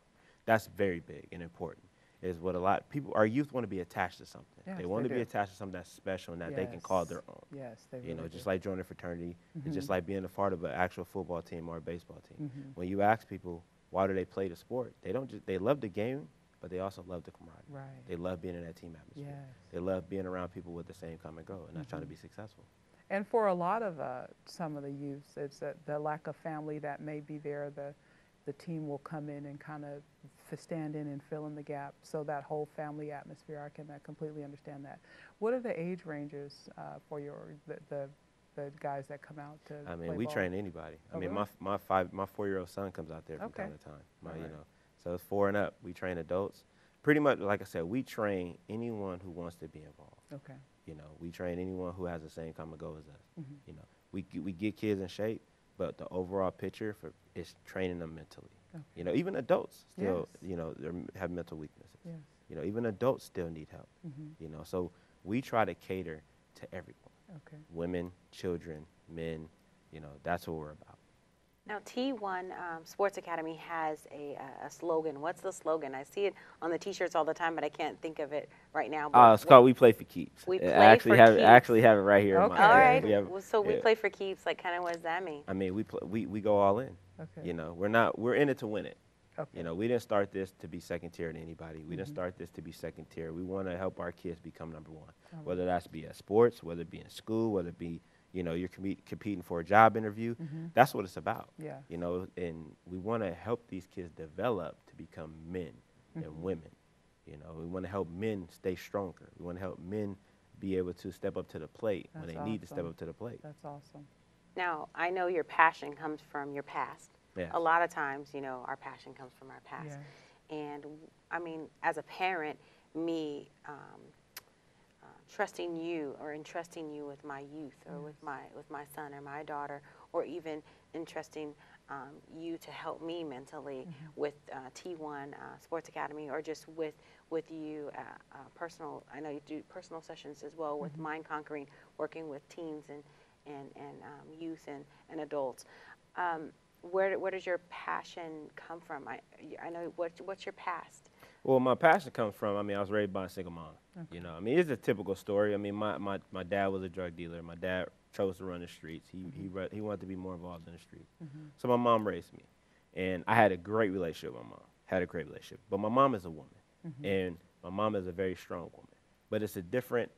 That's very big and important. is what a lot of people, our youth want to be attached to something. Yes, they want they to be do. attached to something that's special and that they can call their own. Yes, they You really know, do. just like joining a fraternity, it's just like being a part of an actual football team or a baseball team. Mm-hmm. When you ask people why do they play the sport, they don't just, they love the game, but they also love the camaraderie. Right. They love being in that team atmosphere. Yes. They love being around people with the same common goal and that's trying to be successful. And for a lot of some of the youths, it's the lack of family that may be there. The team will come in and kind of stand in and fill in the gap. So that whole family atmosphere, I can completely understand that. What are the age ranges for the guys that come out to I mean, play we ball? train anybody. Oh, I mean, really? my 4-year-old son comes out there from Okay. time to time. All right. You know, so it's 4 and up. We train adults. Pretty much, like I said, we train anyone who wants to be involved. Okay. You know, we train anyone who has the same common goal as us. Mm-hmm. You know, we get kids in shape, but the overall picture is training them mentally. Okay. You know, even adults still, Yes. you know, have mental weaknesses. Yes. You know, even adults still need help. Mm-hmm. You know, so we try to cater to everyone. Okay. Women, children, men, you know, that's what we're about. Now, T1 Sports Academy has a slogan. What's the slogan? I see it on the T-shirts all the time, but I can't think of it right now. It's called We Play for Keeps. We I Play actually for have Keeps. actually have it right here. Okay. All right. We have, So we play for keeps. Like, kind of, what does that mean? I mean, we go all in. Okay. You know, we're in it to win it. Okay. You know, we didn't start this to be second tier to anybody. We didn't start this to be second tier. We want to help our kids become number one, whether that's be at sports, whether it be in school, whether it be, you know, you're competing for a job interview. That's what it's about. Yeah. You know, and we want to help these kids develop to become men and women. You know, we want to help men stay stronger. We want to help men be able to step up to the plate when That's they need to step awesome. up to the plate. That's awesome. Now, I know your passion comes from your past. Yes. A lot of times, you know, our passion comes from our past. Yeah. And, I mean, as a parent, me trusting you or entrusting you with my youth or with my son or my daughter, or even entrusting you to help me mentally with T1 Sports Academy, or just with you personal. I know you do personal sessions as well with Mind Conquering, working with teens and youth and adults. Where does your passion come from? I know what's your past? Well, my passion comes from, I mean, I was raised by a single mom. You know, I mean, it's a typical story. I mean, my dad was a drug dealer. My dad chose to run the streets. He wanted to be more involved in the streets. So my mom raised me. And I had a great relationship with my mom. Had a great relationship. But my mom is a woman. And my mom is a very strong woman. But it's a different,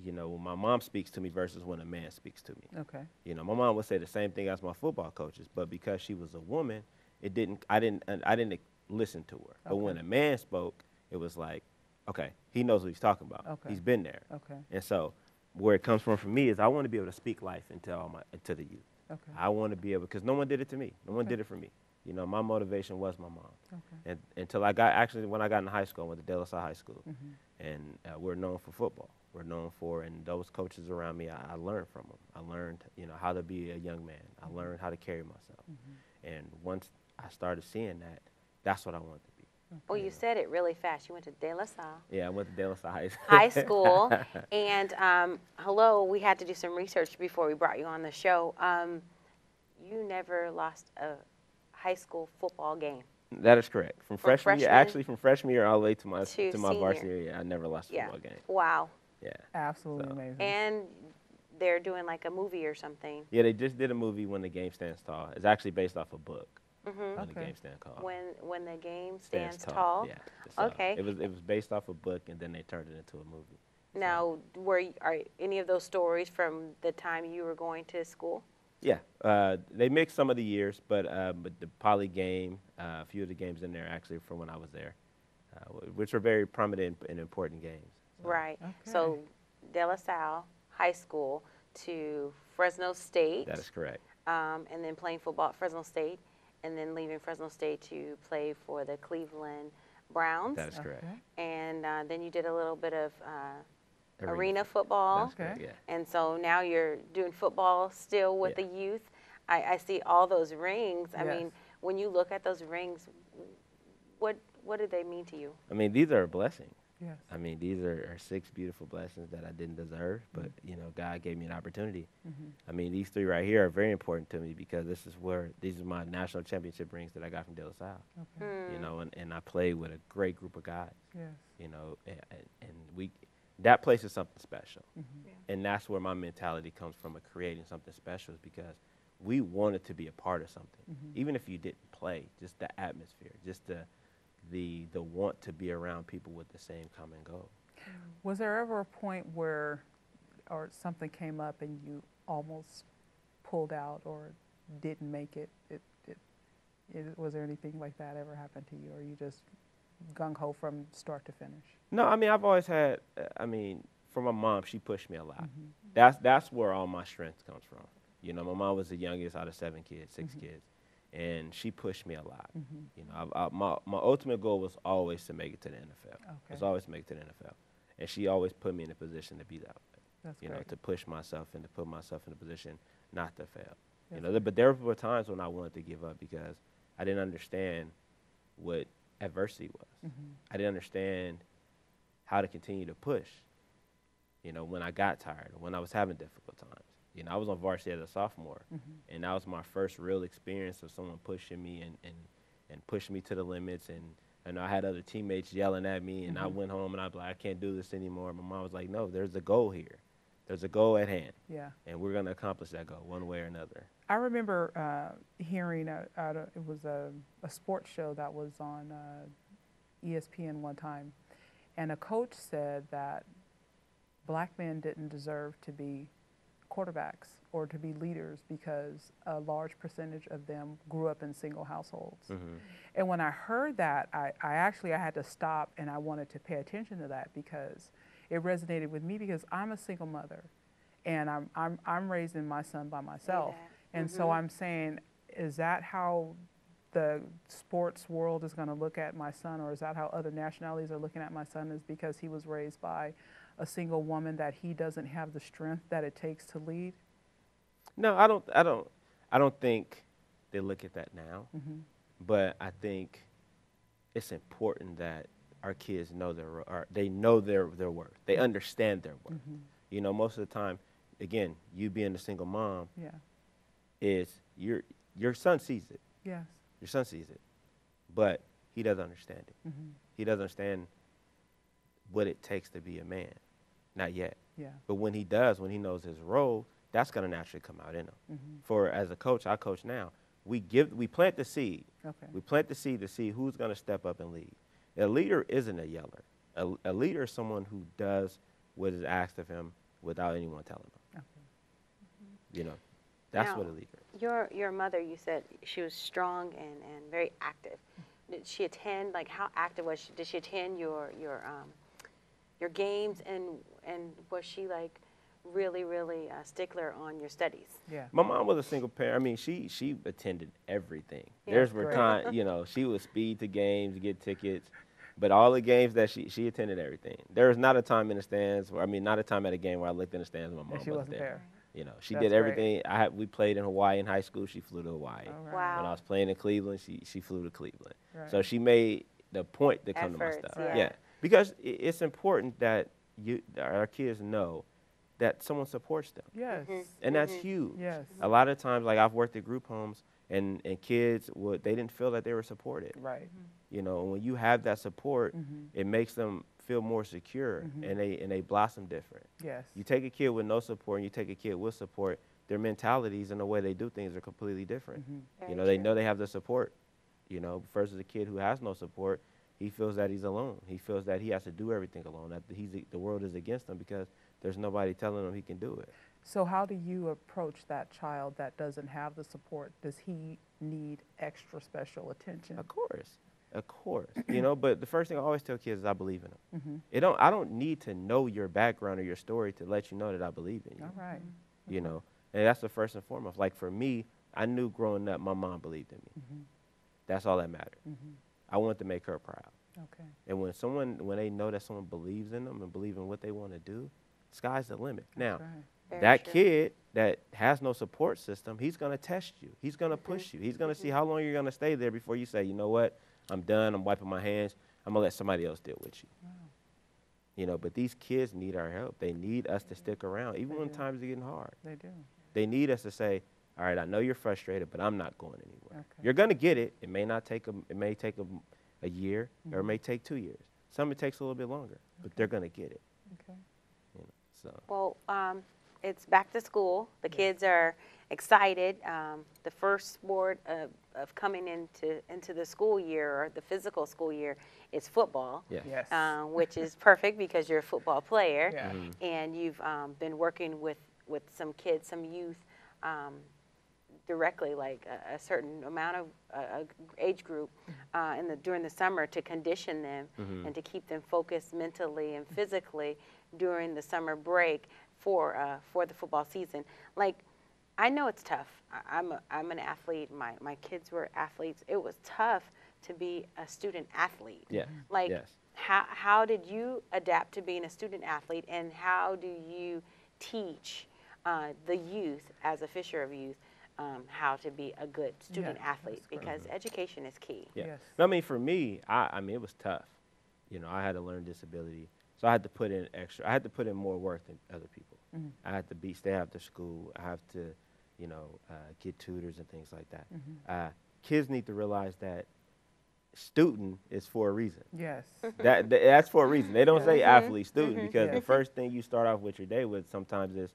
you know, when my mom speaks to me versus when a man speaks to me. Okay. You know, my mom would say the same thing as my football coaches, but because she was a woman, I didn't listen to her. But when a man spoke, it was like, okay, he knows what he's talking about. Okay. He's been there. Okay. And so where it comes from for me is I want to be able to speak life into the youth. Okay. I want to be able, because no one did it to me. No one did it for me. You know, my motivation was my mom. Okay. And until when I got into high school, I went to De La Salle High School. And we're known for football. We're known for, and those coaches around me, I learned from them. I learned, you know, how to be a young man. I learned how to carry myself. And once I started seeing that, that's what I wanted to be. Well, you said it really fast. You went to De La Salle Yeah, I went to De La Salle High School. High School. And hello, we had to do some research before we brought you on the show. You never lost a high school football game. That is correct. From freshman year, freshman actually from freshman year all the way to my senior. varsity year, I never lost a Yeah. football game. Wow. Yeah. Absolutely amazing. And they're doing like a movie or something. Yeah, they just did a movie, When the Game Stands Tall. It's actually based off a book. When the Okay. Game Stands Tall. When the game stands tall. Yeah. Okay. It was based off a book, and then they turned it into a movie. Now, are any of those stories from the time you were going to school? Yeah, they mixed some of the years, but the Poly game, a few of the games in there actually from when I was there, which are very prominent and important games. So. Right. Okay. So, De La Salle High School to Fresno State. That is correct. And then playing football at Fresno State, and then leaving Fresno State to play for the Cleveland Browns. That is correct. Okay. And then you did a little bit of arena football. That's correct, Okay. yeah. And so now you're doing football still with Yeah. the youth. I see all those rings. I Yes. mean, when you look at those rings, what do they mean to you? I mean, these are a blessing. Yes. I mean, these are 6 beautiful blessings that I didn't deserve, but, you know, God gave me an opportunity. I mean, these 3 right here are very important to me because these are my national championship rings that I got from De La Salle. Okay. You know, and I played with a great group of guys. Yes. You know, and that place is something special. And that's where my mentality comes from, of creating something special, is because we wanted to be a part of something. Even if you didn't play, just the atmosphere, just the want to be around people with the same common goal. Was there ever a point where, or something came up and you almost pulled out or didn't make it? Was there anything like that ever happened to you, or you just gung-ho from start to finish? No, I mean, I've always had, from my mom, she pushed me a lot. That's where all my strength comes from. You know, my mom was the youngest out of 6 kids, and she pushed me a lot. You know, my ultimate goal was always to make it to the NFL. It was always to make it to the NFL. And she always put me in a position to be that way. That's you know, great. to push myself and to put myself in a position not to fail. You know, but there were times when I wanted to give up because I didn't understand what adversity was. I didn't understand how to continue to push, you know, when I got tired, or when I was having difficult times. You know, I was on varsity as a sophomore, and that was my first real experience of someone pushing me and pushing me to the limits. And I had other teammates yelling at me, and I went home and I was like, I can't do this anymore. My mom was like, no, there's a goal here. There's a goal at hand. Yeah. And we're going to accomplish that goal one way or another. I remember hearing, it was a sports show that was on ESPN one time, and a coach said that black men didn't deserve to be quarterbacks or to be leaders because a large percentage of them grew up in single households. And when I heard that, I had to stop, and I wanted to pay attention to that because it resonated with me, because I'm a single mother, and I'm raising my son by myself. And so I'm saying, is that how the sports world is going to look at my son, or is that how other nationalities are looking at my son, is because he was raised by a single woman, that he doesn't have the strength that it takes to lead? No, I don't think they look at that now. But I think it's important that our kids know their worth. They understand their worth. You know, most of the time, again, you being a single mom, is your son sees it. Yes. Your son sees it, but he doesn't understand it. He doesn't understand what it takes to be a man. Not yet. Yeah. But when he does, when he knows his role, that's going to naturally come out in him. For as a coach, I coach now. We plant the seed. Okay. We plant the seed to see who's going to step up and lead. A leader isn't a yeller. A leader is someone who does what is asked of him without anyone telling him. You know, that's Now, what a leader is. Your mother, you said she was strong and very active. Did she attend, like, how active was she? Did she attend your games, and was she, like, really a stickler on your studies? Yeah. My mom was a single parent. I mean, she attended everything. Yeah, There's were times, you know, she would speed to games, get tickets, but all the games that she attended everything. There was not a time in the stands, not a time at a game where I looked in the stands and my mom And she wasn't there. You know, she That's did great. everything. We played in Hawaii in high school. She flew to Hawaii. All right. Wow. When I was playing in Cleveland, she flew to Cleveland. Right. So she made the point to come to my Efforts, stuff. yeah. Because it's important that our kids know that someone supports them. Yes. And that's huge. Yes. A lot of times, like, I've worked at group homes, and kids they didn't feel that they were supported. Right. You know, and when you have that support, it makes them feel more secure, and they blossom different. Yes. You take a kid with no support and you take a kid with support, their mentalities and the way they do things are completely different. You know, they know they have the support. You know, versus a kid who has no support, he feels that he's alone. He feels that he has to do everything alone, that the world is against him because there's nobody telling him he can do it. So how do you approach that child that doesn't have the support? Does he need extra special attention? Of course. You know, but the first thing I always tell kids is I believe in them. I don't need to know your background or your story to let you know that I believe in you. All right. You know, and that's the first and foremost. Like, for me, I knew growing up my mom believed in me. That's all that mattered. I wanted to make her proud. Okay. And when they know that someone believes in them and believe in what they want to do, sky's the limit. Now, That's right. Very that true. kid that has no support system, he's going to test you. He's going to push you. He's going to see how long you're going to stay there before you say, you know what, I'm done, I'm wiping my hands, I'm going to let somebody else deal with you. Wow. You know, but these kids need our help. They need us to stick around, even They when do. times are getting hard. They do. They need us to say, all right, I know you're frustrated, but I'm not going anywhere. Okay. You're going to get it. It may not take it may take a year, or it Mhm. may take 2 years. Some it takes a little bit longer, but they're going to get it. Okay. You know, so Well, it's back to school. The kids are excited. The first sport of coming into the school year, or the physical school year, is football. yes. Yes. Which is perfect because you're a football player. Yeah. And you've been working with some kids, some youth, directly, like a certain amount of age group during the summer, to condition them and to keep them focused mentally and physically during the summer break for the football season. Like, I know it's tough. I'm an athlete. My kids were athletes. It was tough to be a student athlete. Yeah. Like, yes. how did you adapt to being a student athlete, and how do you teach the youth, as a Fisher of Youth, how to be a good student Yeah, athlete? that's correct. Because education is key. Yeah. Yes. No, I mean, for me, I mean, it was tough. You know, I had to learn disability, so I had to put in extra. I had to put in more work than other people. Mhm. I had to stay after school. I have to, you know, get tutors and things like that. Kids need to realize that student is for a reason. Yes. That's for a reason. They don't say athlete, student, because the Yes. first thing you start off with your day with sometimes is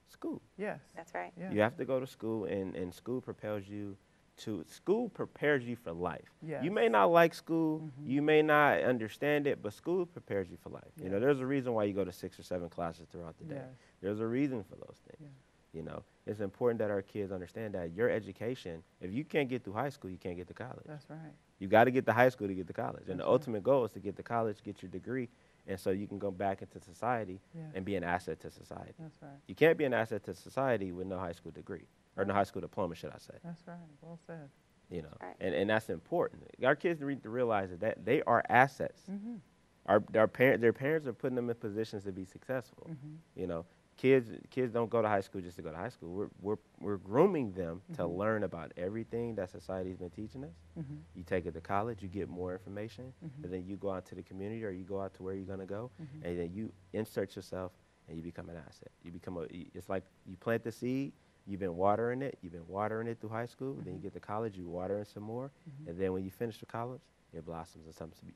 school. Yes. That's right. Yeah. You have to go to school, and school prepares you for life. Yes. You may not like school, you may not understand it, but school prepares you for life. You know, Yes. there's a reason why you go to 6 or 7 classes throughout the day. Yes. There's a reason for those things. You know, it's important that our kids understand that your education, if you can't get through high school, you can't get to college. That's right. You got to get to high school to get to college. And the That's right. ultimate goal is to get to college, get your degree, and so you can go back into society Yes. and be an asset to society. That's right. You can't be an asset to society with no high school degree, or no high school diploma, should I say. That's right. Well said. You know, Right. and that's important. Our kids need to realize that they are assets. Mm-hmm. Their parents are putting them in positions to be successful. Mm-hmm. You know, kids don't go to high school just to go to high school. We're grooming them to learn about everything that society's been teaching us. Mm-hmm. You take it to college, you get more information, and then you go out to the community, or you go out to where you're gonna go, and then you insert yourself and you become an asset. You become it's like you plant the seed. You've been watering it through high school, then you get to college, you water it some more, and then when you finish with college, it blossoms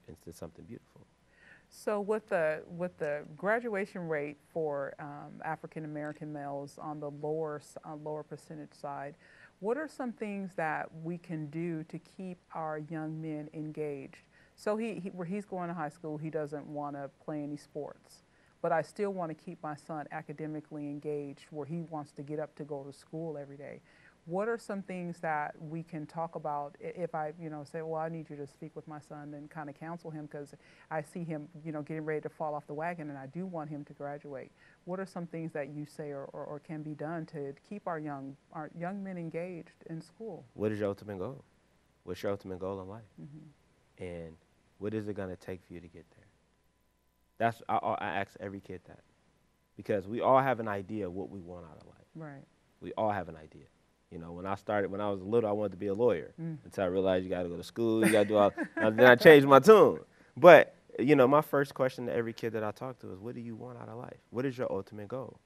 into something beautiful. So with the graduation rate for African American males on the lower percentage side, what are some things that we can do to keep our young men engaged? So where he's going to high school, he doesn't want to play any sports, but I still want to keep my son academically engaged, where he wants to get up to go to school every day. What are some things that we can talk about if I, say, well, I need you to speak with my son and kind of counsel him, because I see him, getting ready to fall off the wagon, and I do want him to graduate. What are some things that you say or can be done to keep our young men engaged in school? What is your ultimate goal? What's your ultimate goal in life? And what is it going to take for you to get there? I ask every kid that, because we all have an idea of what we want out of life. Right. We all have an idea. You know, when I was little, I wanted to be a lawyer, until I realized you got to go to school, you got to do all. Then I changed my tune. But my first question to every kid that I talk to is, what do you want out of life? What is your ultimate goal?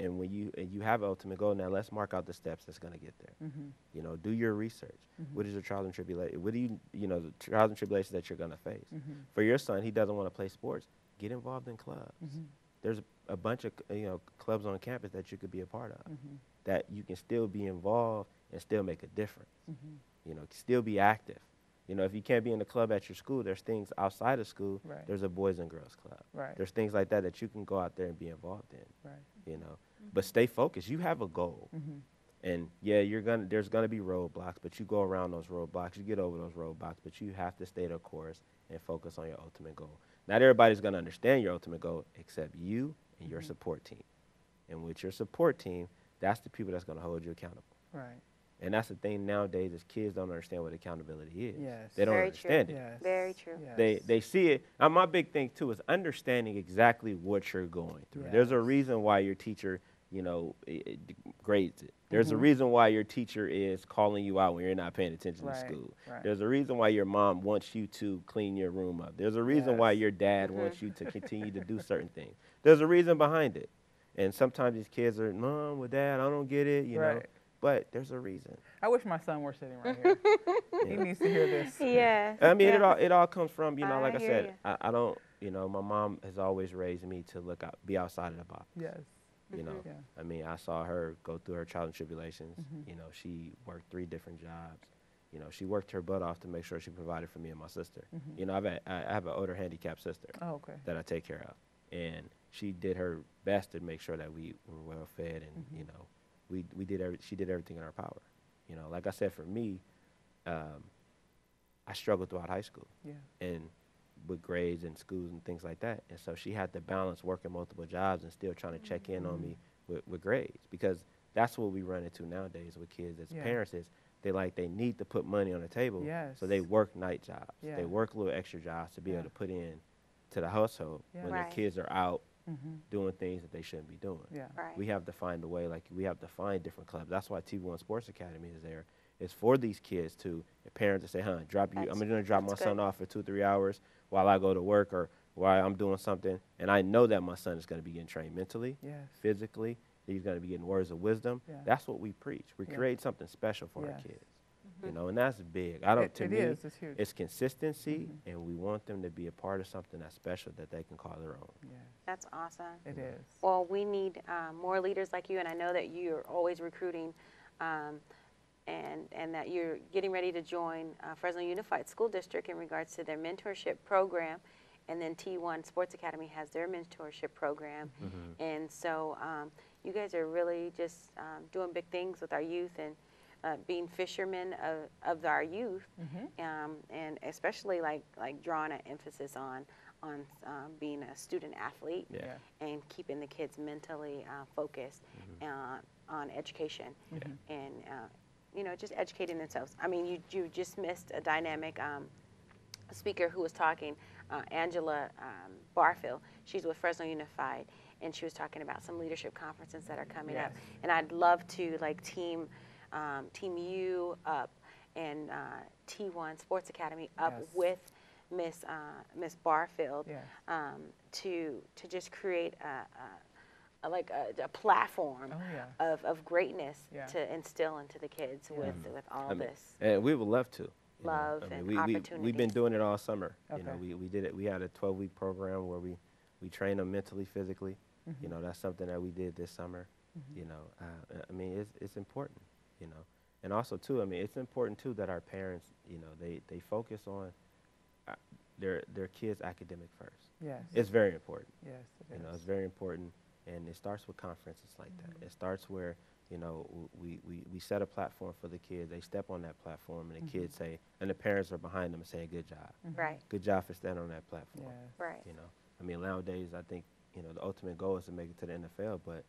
And when you have an ultimate goal, now let's mark out the steps that's going to get there. Do your research. What is your trials and tribulations? What do the trials and tribulations that you're going to face? For your son, he doesn't want to play sports. Get involved in clubs. There's a bunch of clubs on campus that you could be a part of, that you can still be involved and still make a difference. Still be active. If you can't be in the club at your school, there's things outside of school. Right. There's a Boys and Girls Club. Right. There's things like that you can go out there and be involved in. Right. But stay focused. You have a goal. And yeah, there's gonna be roadblocks, but you go around those roadblocks, you get over those roadblocks, but you have to stay the course and focus on your ultimate goal. Not everybody's gonna understand your ultimate goal except you and your support team. And with your support team, that's the people that's gonna hold you accountable. Right. And that's the thing nowadays, is kids don't understand what accountability is. Yes. They don't Very understand true. it. Yes. Very true. Yes. They see it. My big thing too is understanding exactly what you're going through. There's a Yes. reason why your teacher you know, grades it. There's a reason why your teacher is calling you out when you're not paying attention to school. Right. There's a reason why your mom wants you to clean your room up. There's a reason why your dad wants you to continue to do certain things. There's a reason behind it. And sometimes these kids are, Mom, well, Dad, I don't get it, you know. But there's a reason. I wish my son were sitting right here. He needs to hear this. Yes. I mean, it all comes from, you know, like I hear said, you. I don't, you know, my mom has always raised me to look out, be outside of the box. Yes. You know, Yeah. I mean, I saw her go through her trials and tribulations. You know, she worked 3 different jobs. You know, she worked her butt off to make sure she provided for me and my sister. You know, I have an older handicapped sister that I take care of. And she did her best to make sure that we were well fed and, you know, she did everything in her power. You know, like I said, for me, I struggled throughout high school. Yeah. And with grades and schools and things like that. And so she had to balance working multiple jobs and still trying to check in on me with grades, because that's what we run into nowadays with kids as parents is they need to put money on the table. So they work night jobs. They work little extra jobs to be able to put in to the household when the kids are out doing things that they shouldn't be doing. We have to find a way, like we have to find different clubs. That's why TV1 Sports Academy is there. It's for these kids to, the parents to say, I'm going to drop my son off for 2-3 hours while I go to work or while I'm doing something. And I know that my son is going to be getting trained mentally, physically. He's going to be getting words of wisdom. That's what we preach. We create something special for our kids. You know, and that's big. To me, it's huge. It's consistency, and we want them to be a part of something that's special that they can call their own. That's awesome. It is. Well, we need more leaders like you, and I know that you're always recruiting and that you're getting ready to join Fresno Unified School District in regards to their mentorship program. And then T1 Sports Academy has their mentorship program. And so you guys are really just doing big things with our youth and being fishermen of our youth, and especially like drawing an emphasis on being a student athlete and keeping the kids mentally focused on education and you know, just educating themselves. I mean, you just missed a dynamic speaker who was talking, Angela Barfield. She's with Fresno Unified, and she was talking about some leadership conferences that are coming up. And I'd love to like team you up and T1 Sports Academy up with Miss Barfield to just create a platform of greatness to instill into the kids with all this. And we would love to. Love and opportunity. We've been doing it all summer. You know, we did it. We had a 12-week program where we trained them mentally, physically. You know, that's something that we did this summer. You know, I mean, it's important. You know, and also too, I mean, it's important too that our parents, you know, they focus on their kids' academic first. It's very important. You know, it's very important, and it starts with conferences like that. It starts where, you know, we set a platform for the kids. They step on that platform, and the kids say, and the parents are behind them and saying, "Good job, good job for standing on that platform." You know, I mean, nowadays I think, you know, the ultimate goal is to make it to the NFL, but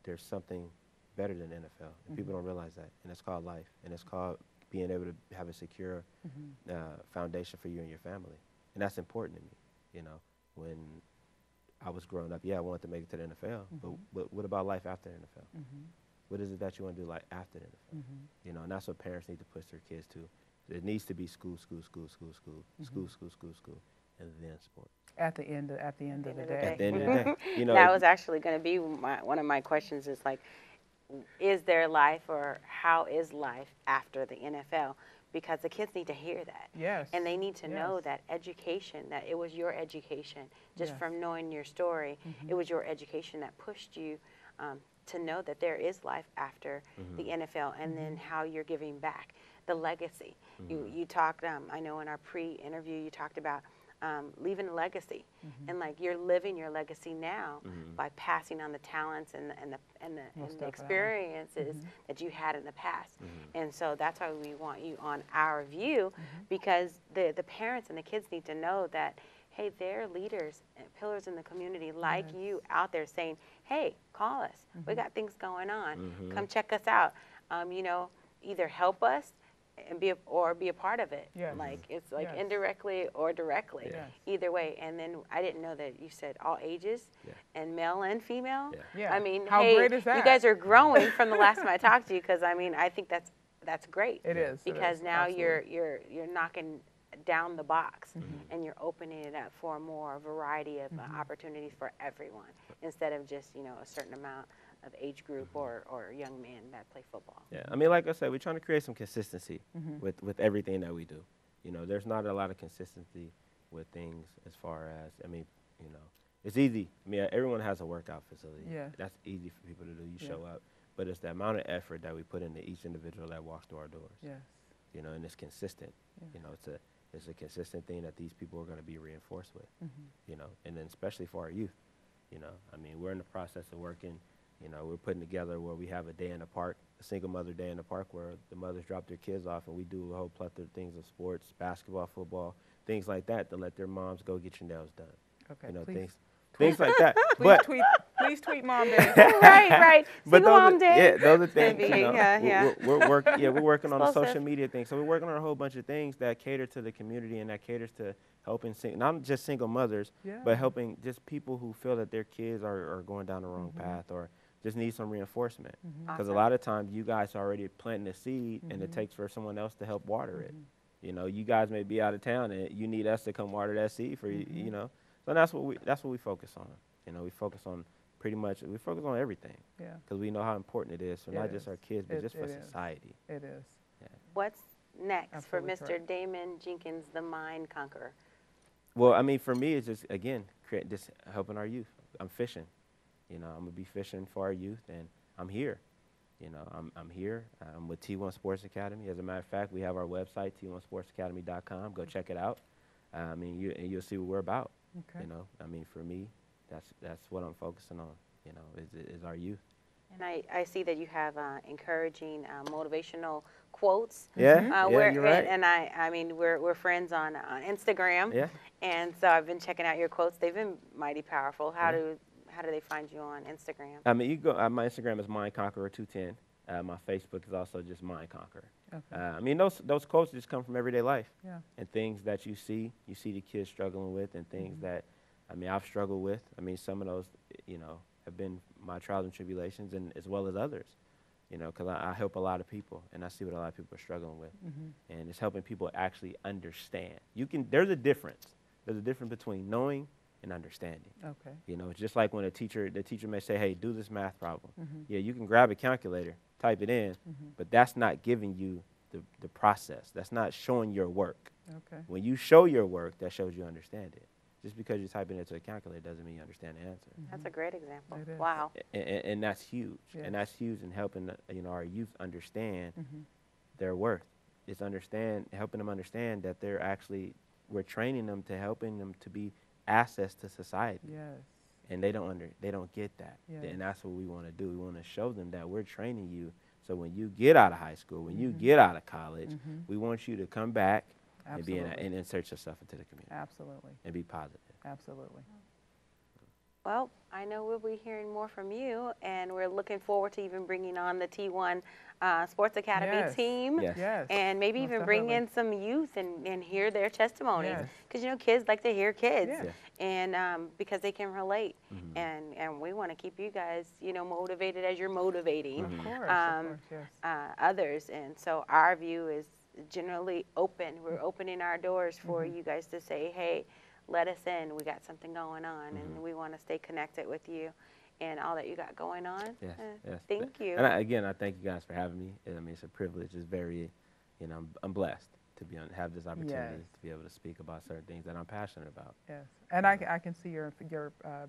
there's something better than the NFL, and people don't realize that, and it's called life, and it's called being able to have a secure foundation for you and your family, and that's important to me. You know, when I was growing up, I wanted to make it to the NFL, but what about life after the NFL? What is it that you want to do like after the NFL? You know, and that's what parents need to push their kids to. It needs to be school, and then sports. At the end of the day. At the end of the day, you know, that was actually going to be one of my questions. Is like, is there life, or how is life after the NFL? Because the kids need to hear that. And they need to know that education, that it was your education, just from knowing your story, it was your education that pushed you to know that there is life after the NFL, and then how you're giving back, the legacy. You talked, I know in our pre-interview, you talked about leaving a legacy, and like you're living your legacy now by passing on the talents and the experiences that you had in the past. And so that's why we want you on Our View, because the parents and the kids need to know that, hey, they're leaders and pillars in the community like you out there saying, hey, call us. We got things going on. Come check us out. You know, either help us and be a part of it. Yes. Like it's like Yes. indirectly or directly, Yes. either way. And then I didn't know that you said all ages, and male and female. Yeah. I mean, How hey, great is that? you guys are growing from the last time I talked to you, because I mean, I think that's great. It is. it Because is, now absolutely. you're knocking down the box, and you're opening it up for a more variety of opportunities for everyone, instead of just a certain amount of age group or young men that play football. Yeah, I mean, like I said, we're trying to create some consistency with everything that we do. There's not a lot of consistency with things as far as, I mean, it's easy. I mean, everyone has a workout facility. Yeah. That's easy for people to do. You Yeah. show up. But it's the amount of effort that we put into each individual that walks through our doors. Yes. And it's consistent. Yeah. It's a consistent thing that these people are going to be reinforced with. And then especially for our youth. I mean, we're in the process of working. We're putting together where we have a day in the park, a single mother day in the park, where the mothers drop their kids off, and we do a whole plethora of things of sports, basketball, football, things like that, to let their moms go get your nails done. Okay. Please. Things like that. Please tweet Mom Day. Right. Single Mom Day. Yeah, those are things. Maybe, yeah. We're working on the Explosive. social media thing. So we're working on a whole bunch of things that cater to the community and that caters to helping not just single mothers, Yeah. but helping just people who feel that their kids are going down the wrong path or just need some reinforcement. Because a lot of times you guys are already planting a seed, and it takes for someone else to help water it. You guys may be out of town, and you need us to come water that seed for you. So that's what we focus on. We focus on on everything. Yeah. Because we know how important it is for not It just is. our kids, but just for It is. society. It is. What's next Absolutely for Mr. correct. Damon Jenkins, the Mind Conqueror? Well, I mean, for me, it's just, again, just helping our youth. I'm fishing. I'm going to be fishing for our youth, and I'm here. I'm here. I'm with T1 Sports Academy. As a matter of fact, we have our website, t1sportsacademy.com. Go check it out. I mean, you'll see what we're about. Okay. I mean, for me, that's what I'm focusing on, is our youth. And I see that you have encouraging, motivational quotes. Yeah, you're right. And I mean, we're friends on Instagram. Yeah. And so I've been checking out your quotes. They've been mighty powerful. How do they find you on Instagram? I mean, you go. My Instagram is mindconqueror210. My Facebook is also just mindconqueror. Okay. I mean, those quotes just come from everyday life. Yeah. And things that you see the kids struggling with, and things that, I mean, I've struggled with. I mean, some of those, have been my trials and tribulations, and as well as others. Because I help a lot of people, and I see what a lot of people are struggling with, and it's helping people actually understand. There's a difference. There's a difference between knowing and understanding. Okay. It's just like when the teacher may say, hey, do this math problem. Yeah, you can grab a calculator, type it in, but that's not giving you the process. That's not showing your work. Okay. When you show your work, that shows you understand it. Just because you're typing it into a calculator doesn't mean you understand the answer. That's a great example. It is. Wow. And that's huge. Yes. And that's huge in helping our youth understand their worth. It's helping them understand that we're training them helping them to be assets to society. Yes. And they don't get that. Yes. And that's what we want to do. We want to show them that we're training you, so when you get out of high school, when you get out of college, we want you to come back and insert yourself into the community. Absolutely. And be positive. Absolutely. Well, I know we'll be hearing more from you, and we're looking forward to even bringing on the T1 Sports Academy Yes. team. Yes. Yes. And maybe Most even bring in definitely. some youth and hear their testimonies. Yes. Because, kids like to hear kids. Yes. And because they can relate. And we want to keep you guys, motivated as you're motivating Of course. Yes. others. And so our view is generally open. We're opening our doors for you guys to say, hey, let us in. We got something going on, and we want to stay connected with you and all that you got going on. Yes, yes. Thank you. And I thank you guys for having me. I mean, it's a privilege. It's very, I'm blessed to have this opportunity Yes. to be able to speak about certain things that I'm passionate about. Yes. And I can see your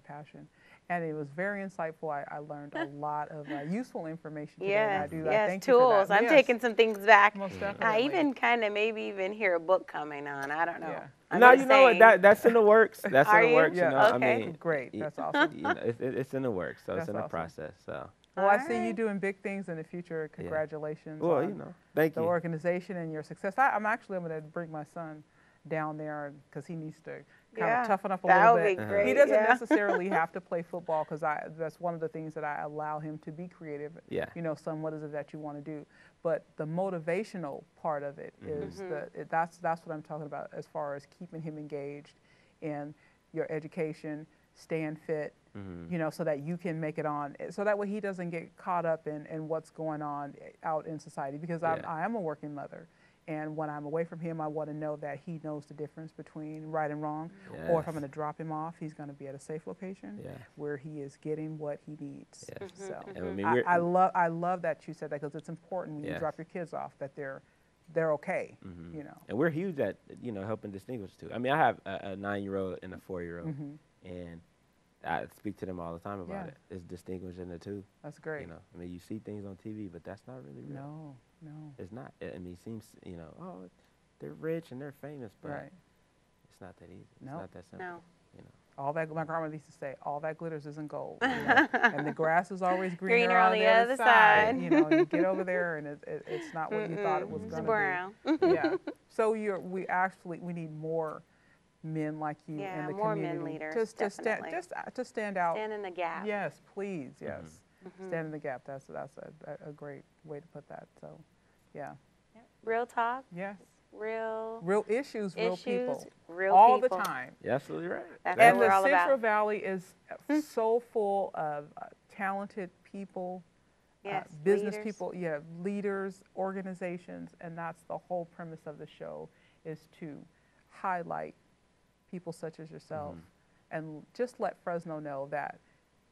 passion. And it was very insightful. I learned a lot of useful information today. Yes, and I yes, thank you for tools. that. I'm Yes. taking some things back. Most I definitely. even kind of maybe even hear a book coming on. I don't know. Yeah. I'm No, just you know what? saying. That's in the works. That's Are in the you? works. Yeah. I Okay. mean, Great. That's awesome. it's in the works, so it's That's in the awesome. process. So. Well, I All see you right. doing big things in the future. Congratulations Well, on thank the you. organization and your success. I'm going to bring my son down there because he needs to kind Yeah, of toughen up a that little would be bit. great, He doesn't yeah. necessarily have to play football because that's one of the things that I allow him to be creative. Yeah. You know, son, what is it that you want to do? But the motivational part of it is that's what I'm talking about as far as keeping him engaged in your education, staying fit, you know, so that you can make it on, so that way he doesn't get caught up in what's going on out in society, because I am a working mother. And when I'm away from him, I want to know that he knows the difference between right and wrong. Or if I'm going to drop him off, he's going to be at a safe location where he is getting what he needs. So I love that you said that, because it's important when you drop your kids off that they're okay, you know. And we're huge at, you know, helping distinguish too. I mean, I have a 9-year-old and a 4-year-old, and I speak to them all the time about it. It's distinguishing the two. That's great. You know, I mean, you see things on TV, but that's not really real. No. It's not. I mean, it seems, you know, oh, they're rich and they're famous, but it's not that easy. It's not that simple. No. You know. All that, my grandmother used to say, all that glitters isn't gold. You know? And the grass is always greener on the other side. You know, and you get over there and it's not what you thought it was going to be. Brown. Yeah. So we need more men like you in the more community. men leaders, To stand out. Stand in the gap. Yes, please, yes. Stand in the gap. That's a great way to put that. So, yeah. Real talk. Yes. Real issues, real people. Real all people. the time. You're absolutely right. That's And what we're the all Central about. Valley is so full of talented people, Yes, business leaders. people, leaders, organizations, and that's the whole premise of the show, is to highlight people such as yourself and just let Fresno know that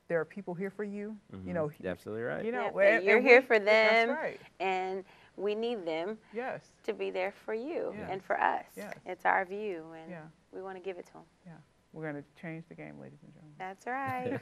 there are people here for you. You know, You're absolutely right. you know, You're here for them, That's right. and we need them Yes. to be there for you Yes. and for us. Yes. It's our view, and Yeah. we want to give it to them. Yeah. We're going to change the game, ladies and gentlemen. That's right.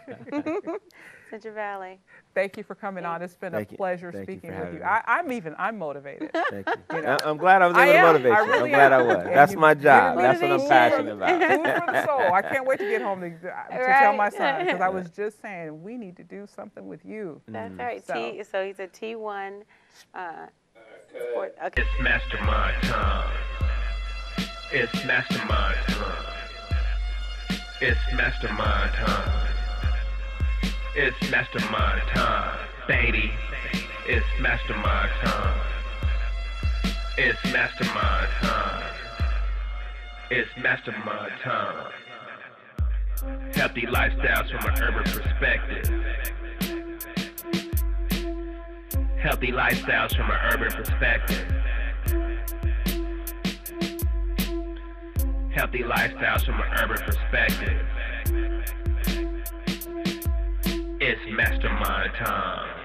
Central Valley. Thank you for coming on. It's been a pleasure Thank you speaking for with having you. me. I'm motivated. Thank you. You know. I'm glad I was I able to am. motivate I you. really I'm glad am. I was. And That's you my give job. me That's what I'm motivation. passionate about. Food for the soul. I can't wait to get home to tell my son, because I was just saying we need to do something with you. That's right. So- So he's a T1 sport. Okay. It's mastermind time. It's mastermind time. It's mastermind time. It's mastermind time, baby. It's mastermind time. It's mastermind time. It's mastermind time. Healthy lifestyles from an urban perspective. Healthy lifestyles from an urban perspective. Healthy lifestyles from an urban perspective. It's mastermind time.